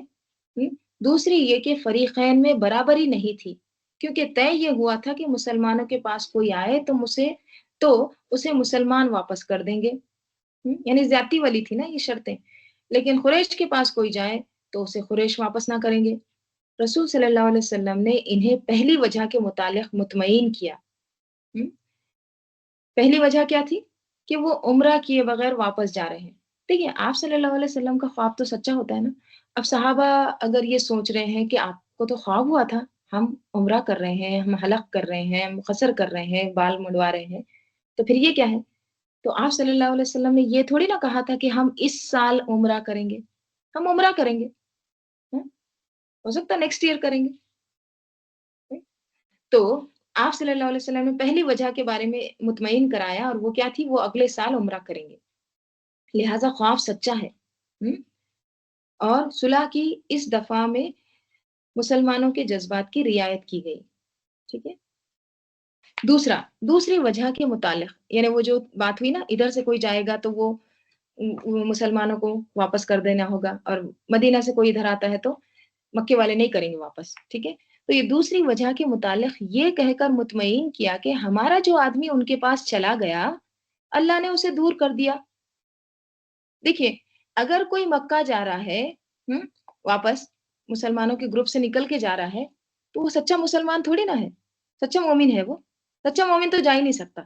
دوسری یہ کہ فریقین میں برابری نہیں تھی، کیونکہ طے یہ ہوا تھا کہ مسلمانوں کے پاس کوئی آئے تو اسے مسلمان واپس کر دیں گے، یعنی زیادتی والی تھی نا یہ شرطیں، لیکن قریش کے پاس کوئی جائے تو اسے قریش واپس نہ کریں گے۔ رسول صلی اللہ علیہ وسلم نے انہیں پہلی وجہ کے متعلق مطمئن کیا۔ ہم، پہلی وجہ کیا تھی؟ کہ وہ عمرہ کیے بغیر واپس جا رہے ہیں۔ دیکھیے آپ صلی اللہ علیہ وسلم کا خواب تو سچا ہوتا ہے نا۔ اب صحابہ اگر یہ سوچ رہے ہیں کہ آپ کو تو خواب ہوا تھا، ہم عمرہ کر رہے ہیں، ہم حلق کر رہے ہیں، ہم قصر کر رہے ہیں، بال منڈوا رہے ہیں، تو پھر یہ کیا ہے؟ تو آپ صلی اللہ علیہ وسلم نے یہ تھوڑی نہ کہا تھا کہ ہم اس سال عمرہ کریں گے، ہم عمرہ کریں گے، ہاں، ہو سکتا ہے نیکسٹ ایئر کریں گے۔ تو آپ صلی اللہ علیہ وسلم نے پہلی وجہ کے بارے میں مطمئن کرایا اور وہ کیا تھی؟ وہ اگلے سال عمرہ کریں گے، لہٰذا خواب سچا ہے۔ ہم، اور صلح کی اس دفعہ میں مسلمانوں کے جذبات کی رعایت کی گئی، ٹھیک ہے؟ دوسری وجہ کے متعلق، یعنی وہ جو بات ہوئی نا ادھر سے کوئی جائے گا تو وہ مسلمانوں کو واپس کر دینا ہوگا، اور مدینہ سے کوئی ادھر آتا ہے تو مکے والے نہیں کریں گے واپس، ٹھیک ہے؟ تو یہ دوسری وجہ کے متعلق یہ کہہ کر مطمئن کیا کہ ہمارا جو آدمی ان کے پاس چلا گیا اللہ نے اسے دور کر دیا۔ دیکھیے اگر کوئی مکہ جا رہا ہے، ہم، واپس مسلمانوں کے گروپ سے نکل کے جا رہا ہے تو وہ سچا مسلمان تھوڑی نہ ہے، سچا مومن ہے وہ، سچا مومن تو جا ہی نہیں سکتا۔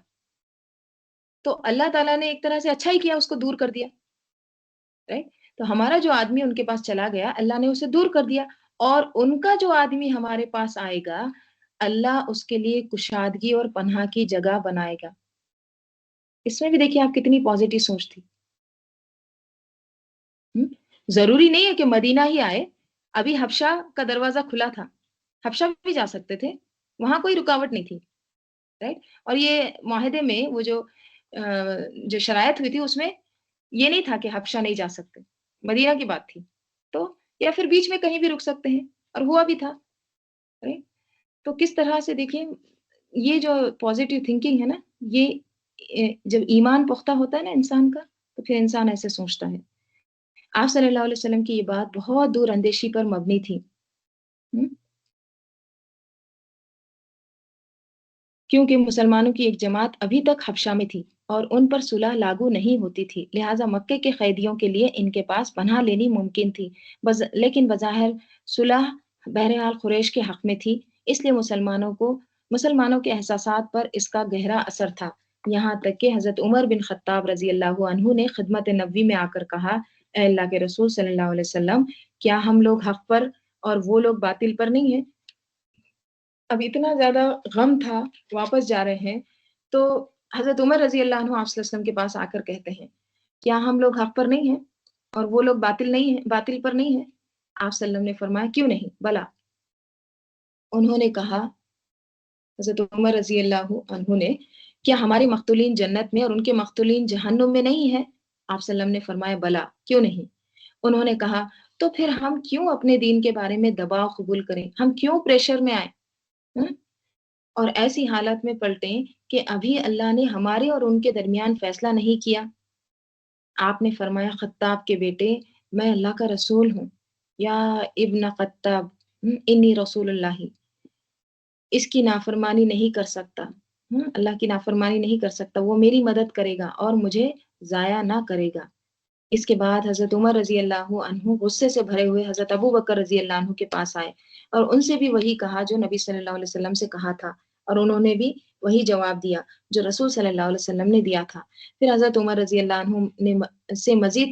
تو اللہ تعالیٰ نے ایک طرح سے اچھا ہی کیا، اس کو دور کر دیا، رائٹ؟ تو ہمارا جو آدمی ان کے پاس چلا گیا اللہ نے اسے دور کر دیا، اور ان کا جو آدمی ہمارے پاس آئے گا اللہ اس کے لیے کشادگی اور پناہ کی جگہ بنائے گا۔ اس میں بھی دیکھیے آپ کتنی پازیٹیو سوچ تھی۔ ہم، ضروری نہیں ہے کہ مدینہ ہی آئے، ابھی حبشہ کا دروازہ کھلا تھا، حبشہ بھی جا سکتے تھے، وہاں کوئی رکاوٹ نہیں تھی، رائٹ؟ اور یہ معاہدے میں وہ جو شرائط ہوئی تھی اس میں یہ نہیں تھا کہ حبشہ نہیں جا سکتے، مدینہ کی بات تھی، تو یا پھر بیچ میں کہیں بھی رک سکتے ہیں، اور ہوا بھی تھا، رائٹ؟ تو کس طرح سے دیکھیں یہ جو پازیٹیو تھنکنگ ہے نا، یہ جب ایمان پختہ ہوتا ہے نا انسان کا تو پھر انسان ایسے سوچتا ہے۔ آپ صلی اللہ علیہ وسلم کی یہ بات بہت دور اندیشی پر مبنی تھی، ہم، کیونکہ مسلمانوں کی ایک جماعت ابھی تک حبشہ میں تھی اور ان پر صلح لاگو نہیں ہوتی تھی، لہٰذا مکے کے قیدیوں کے لیے ان کے پاس پناہ لینی ممکن تھی، لیکن بظاہر صلح بہرحال قریش کے حق میں تھی، اس لیے مسلمانوں کے احساسات پر اس کا گہرا اثر تھا، یہاں تک کہ حضرت عمر بن خطاب رضی اللہ عنہ نے خدمت نبوی میں آ کر کہا، اے اللہ کے رسول صلی اللہ علیہ وسلم، کیا ہم لوگ حق پر اور وہ لوگ باطل پر نہیں ہیں؟ اب اتنا زیادہ غم تھا، واپس جا رہے ہیں، تو حضرت عمر رضی اللہ عنہ آپ صلی اللہ علیہ وسلم کے پاس آ کر کہتے ہیں کیا ہم لوگ حق پر نہیں ہیں اور وہ لوگ باطل پر نہیں ہیں؟ آپ صلی اللہ علیہ وسلم نے فرمایا کیوں نہیں، بلا۔ انہوں نے کہا، حضرت عمر رضی اللہ عنہ نے، کیا ہمارے مقتولین جنت میں اور ان کے مقتولین جہنم میں نہیں ہیں؟ آپ صلی اللہ علیہ وسلم نے فرمایا بلا، کیوں نہیں؟ انہوں نے کہا تو پھر ہم کیوں اپنے دین کے بارے میں دباؤ قبول کریں؟ ہم کیوں پریشر میں آئیں؟ ہاں؟ اور ایسی حالت میں پلٹیں کہ ابھی اللہ نے ہمارے اور ان کے درمیان فیصلہ نہیں کیا۔ آپ نے فرمایا خطاب کے بیٹے میں اللہ کا رسول ہوں، یا ابن خطاب انی رسول اللہ، اس کی نافرمانی نہیں کر سکتا، اللہ کی نافرمانی نہیں کر سکتا، وہ میری مدد کرے گا اور مجھے ضائع نہ کرے گا۔ اس کے بعد حضرت عمر رضی اللہ عنہ غصے سے بھرے ہوئے حضرت ابو بکر رضی اللہ عنہ کے پاس آئے اور ان سے بھی وہی کہا جو نبی صلی اللہ علیہ وسلم سے کہا تھا، اور انہوں نے بھی وہی جواب دیا جو رسول صلی اللہ علیہ وسلم نے دیا تھا۔ پھر حضرت عمر رضی اللہ عنہ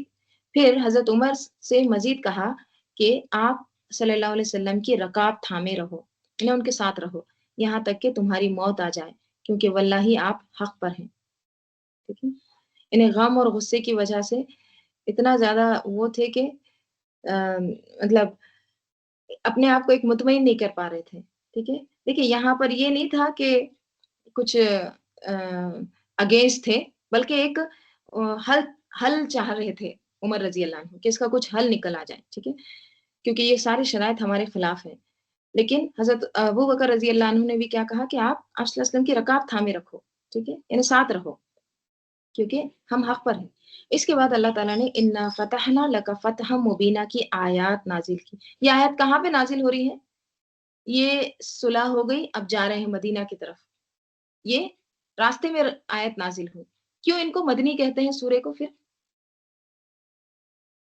پھر حضرت عمر سے مزید کہا کہ آپ صلی اللہ علیہ وسلم کی رکاب تھامے رہو، انہیں ان کے ساتھ رہو یہاں تک کہ تمہاری موت آ جائے، کیونکہ واللہ آپ حق پر ہیں۔ ٹھیک ہے؟ انہیں غم اور غصے کی وجہ سے اتنا زیادہ وہ تھے کہ مطلب اپنے آپ کو ایک مطمئن نہیں کر پا رہے تھے۔ ٹھیک ہے؟ دیکھیے یہاں پر یہ نہیں تھا کہ کچھ اگینسٹ تھے، بلکہ ایک حل حل چاہ رہے تھے عمر رضی اللہ عنہ کہ اس کا کچھ حل نکل آ جائے۔ ٹھیک ہے؟ کیونکہ یہ ساری شرائط ہمارے خلاف ہیں۔ لیکن حضرت ابو بکر رضی اللہ عنہ نے بھی کیا کہا کہ آپ صلی اللہ علیہ وسلم کی رکاب تھامے رکھو، ٹھیک ہے، یعنی ساتھ رہو، کیونکہ ہم حق پر ہیں۔ اس کے بعد اللہ تعالیٰ نے انا فتحنا لک فتحا مبینہ کی آیات نازل کی۔ یہ آیت کہاں پہ نازل ہو رہی ہے؟ یہ صلح ہو گئی، اب جا رہے ہیں مدینہ کی طرف، یہ راستے میں آیت نازل ہوئی۔ کیوں ان کو مدنی کہتے ہیں سورے کو؟ پھر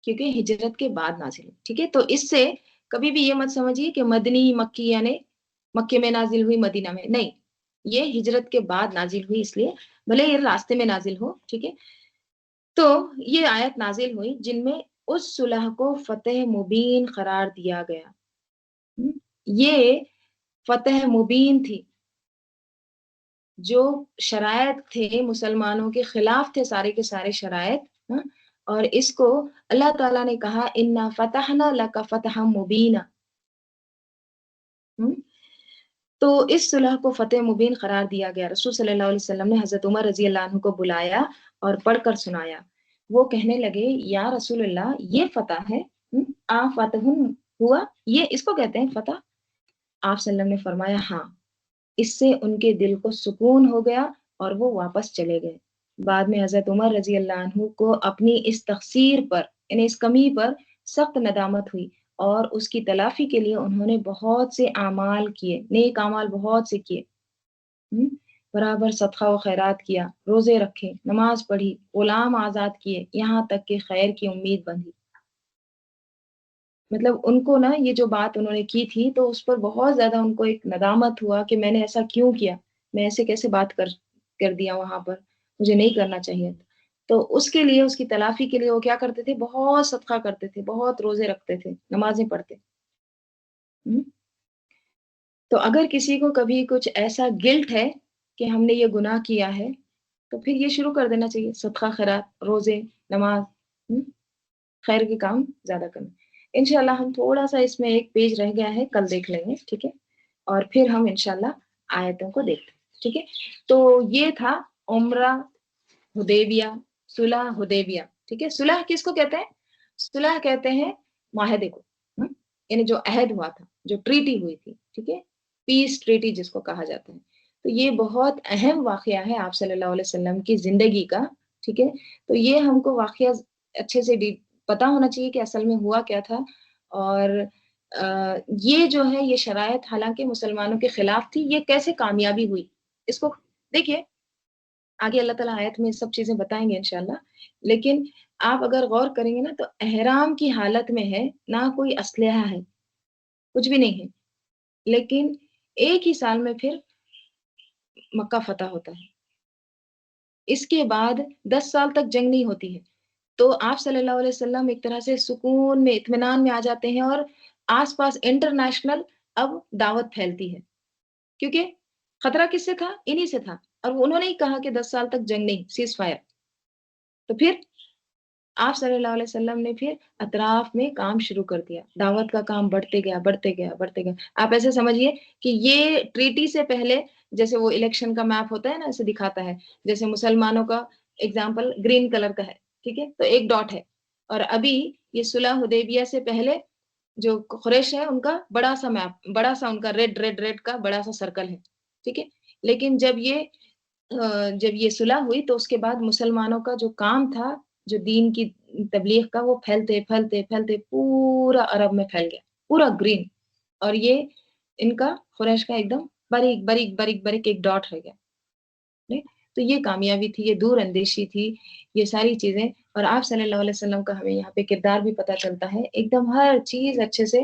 کیونکہ ہجرت کے بعد نازل ہوئی۔ ٹھیک ہے، تو اس سے کبھی بھی یہ مت سمجھیے کہ مدنی مکی یعنی مکے میں نازل ہوئی مدینہ میں، نہیں، یہ ہجرت کے بعد نازل ہوئی، اس لیے بھلے یہ راستے میں نازل ہو۔ ٹھیک ہے، تو یہ آیت نازل ہوئی جن میں اس صلح کو فتح مبین قرار دیا گیا۔ یہ فتح مبین تھی، جو شرائط تھے مسلمانوں کے خلاف تھے سارے کے سارے شرائط، اور اس کو اللہ تعالیٰ نے کہا انا فتحنا لک فتحا مبینہ۔ تو اس صلح کو فتح مبین قرار دیا گیا۔ رسول صلی اللہ علیہ وسلم نے حضرت عمر رضی اللہ عنہ کو بلایا اور پڑھ کر سنایا۔ وہ کہنے لگے یا رسول اللہ یہ فتح ہے، فتح ہوا، یہ اس کو کہتے ہیں فتح؟ آپ صلی اللہ علیہ وسلم نے فرمایا ہاں۔ اس سے ان کے دل کو سکون ہو گیا اور وہ واپس چلے گئے۔ بعد میں حضرت عمر رضی اللہ عنہ کو اپنی اس تقصیر پر یعنی اس کمی پر سخت ندامت ہوئی، اور اس کی تلافی کے لیے انہوں نے بہت سے اعمال کیے، نیک اعمال بہت سے کیے، برابر صدقہ و خیرات کیا، روزے رکھے، نماز پڑھی، غلام آزاد کیے، یہاں تک کہ خیر کی امید بندھی۔ مطلب ان کو نا یہ جو بات انہوں نے کی تھی تو اس پر بہت زیادہ ان کو ایک ندامت ہوا کہ میں نے ایسا کیوں کیا، میں ایسے کیسے بات کر دیا وہاں پر، مجھے نہیں کرنا چاہیے تھا۔ تو اس کے لیے، اس کی تلافی کے لیے وہ کیا کرتے تھے؟ بہت صدقہ کرتے تھے، بہت روزے رکھتے تھے، نمازیں پڑھتے۔ تو اگر کسی کو کبھی کچھ ایسا گلٹ ہے کہ ہم نے یہ گناہ کیا ہے تو پھر یہ شروع کر دینا چاہیے، صدقہ خیرات، روزے، نماز، خیر کے کام زیادہ کرنا۔ انشاءاللہ ہم تھوڑا سا اس میں ایک پیج رہ گیا ہے، کل دیکھ لیں گے، ٹھیک ہے، اور پھر ہم انشاءاللہ آیتوں کو دیکھتے ہیں، ٹھیک ہے۔ تو یہ تھا عمرہ حدیبیہ، صلح حدیبیہ، ٹھیک ہے۔ صلح کس کو کہتے ہیں؟ صلح کہتے ہیں معاہدے کو، یعنی جو عہد ہوا تھا، جو ٹریٹی ہوئی تھی، ٹھیک ہے، پیس ٹریٹی جس کو کہا جاتا ہے۔ تو یہ بہت اہم واقعہ ہے آپ صلی اللہ علیہ وسلم کی زندگی کا، ٹھیک ہے۔ تو یہ ہم کو واقعہ اچھے سے پتا ہونا چاہیے کہ اصل میں ہوا کیا تھا، اور یہ جو ہے یہ شرائط حالانکہ مسلمانوں کے خلاف تھی، یہ کیسے کامیابی ہوئی، اس کو دیکھیے آگے اللہ تعالیٰ آیت میں سب چیزیں بتائیں گے انشاءاللہ۔ لیکن آپ اگر غور کریں گے نا تو احرام کی حالت میں ہے، نہ کوئی اسلحہ ہے، کچھ بھی نہیں ہے، لیکن ایک ہی سال میں پھر مکہ فتح ہوتا ہے۔ اس کے بعد 10 سال تک جنگ نہیں ہوتی ہے، تو آپ صلی اللہ علیہ وسلم ایک طرح سے سکون میں، اطمینان میں آ جاتے ہیں، اور آس پاس انٹرنیشنل اب دعوت پھیلتی ہے، کیونکہ خطرہ کس سے تھا؟ انہی سے تھا، اور انہوں نے ہی کہا کہ 10 سال تک جنگ نہیں، سیز فائر۔ تو پھر آپ صلی اللہ علیہ وسلم نے پھر اطراف میں کام شروع کر دیا، دعوت کا کام بڑھتے گیا بڑھتے گیا بڑھتے گیا۔ آپ ایسے سمجھیے کہ یہ ٹریٹی سے پہلے جیسے وہ الیکشن کا میپ ہوتا ہے نا، اسے دکھاتا ہے، جیسے مسلمانوں کا ایگزامپل گرین کلر کا ہے، ٹھیک ہے، تو ایک ڈاٹ ہے، اور ابھی یہ صلح حدیبیہ سے پہلے جو قریش ہے ان کا بڑا سا میپ، بڑا سا ان کا ریڈ کا بڑا سا سرکل ہے، ٹھیک ہے. لیکن جب یہ صلح ہوئی تو اس کے بعد مسلمانوں کا جو کام تھا، جو دین کی تبلیغ کا، وہ پھیلتے پھیلتے پھیلتے پورا عرب میں پھیل گیا، پورا گرین. اور یہ ان کا قریش کا ایک دم باریک باریک باریک باریک ایک ڈاٹ رہ گیا. تو یہ کامیابی تھی، یہ دور اندیشی تھی، یہ ساری چیزیں. اور آپ صلی اللہ علیہ وسلم کا ہمیں یہاں پہ کردار بھی پتہ چلتا ہے، ایک دم ہر چیز اچھے سے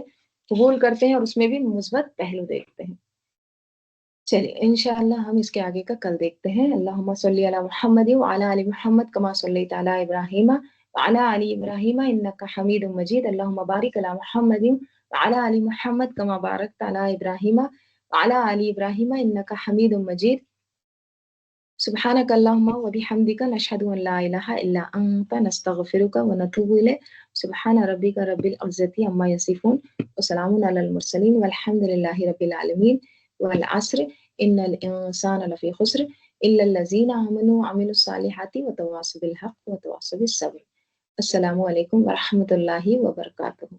قبول کرتے ہیں اور اس میں بھی مثبت پہلو دیکھتے ہیں. چلیے انشاءاللہ ہم اس کے آگے کا کل دیکھتے ہیں. اللہم صلی علی محمد وعلی آل محمد کما صلیت علی ابراہیم وعلی آل ابراہیم انک حمید مجید. اللہم بارک علی محمد وعلی آل محمد کما بارکت علی ابراہیم وعلی آل ابراہیم انک حمید مجید. سبحانك اللهم وبحمدك نشهد أن لا إله إلا أنت نستغفرك ونتوب إليك. سبحان ربك رب العزة عما يصفون وسلام على المرسلين والحمد لله رب العالمين. والعصر إن الإنسان لفي خسر إلا الذين آمنوا وعملوا الصالحات وتواصوا بالحق وتواصوا بالصبر. السلام علیکم ورحمۃ اللہ وبرکاتہ.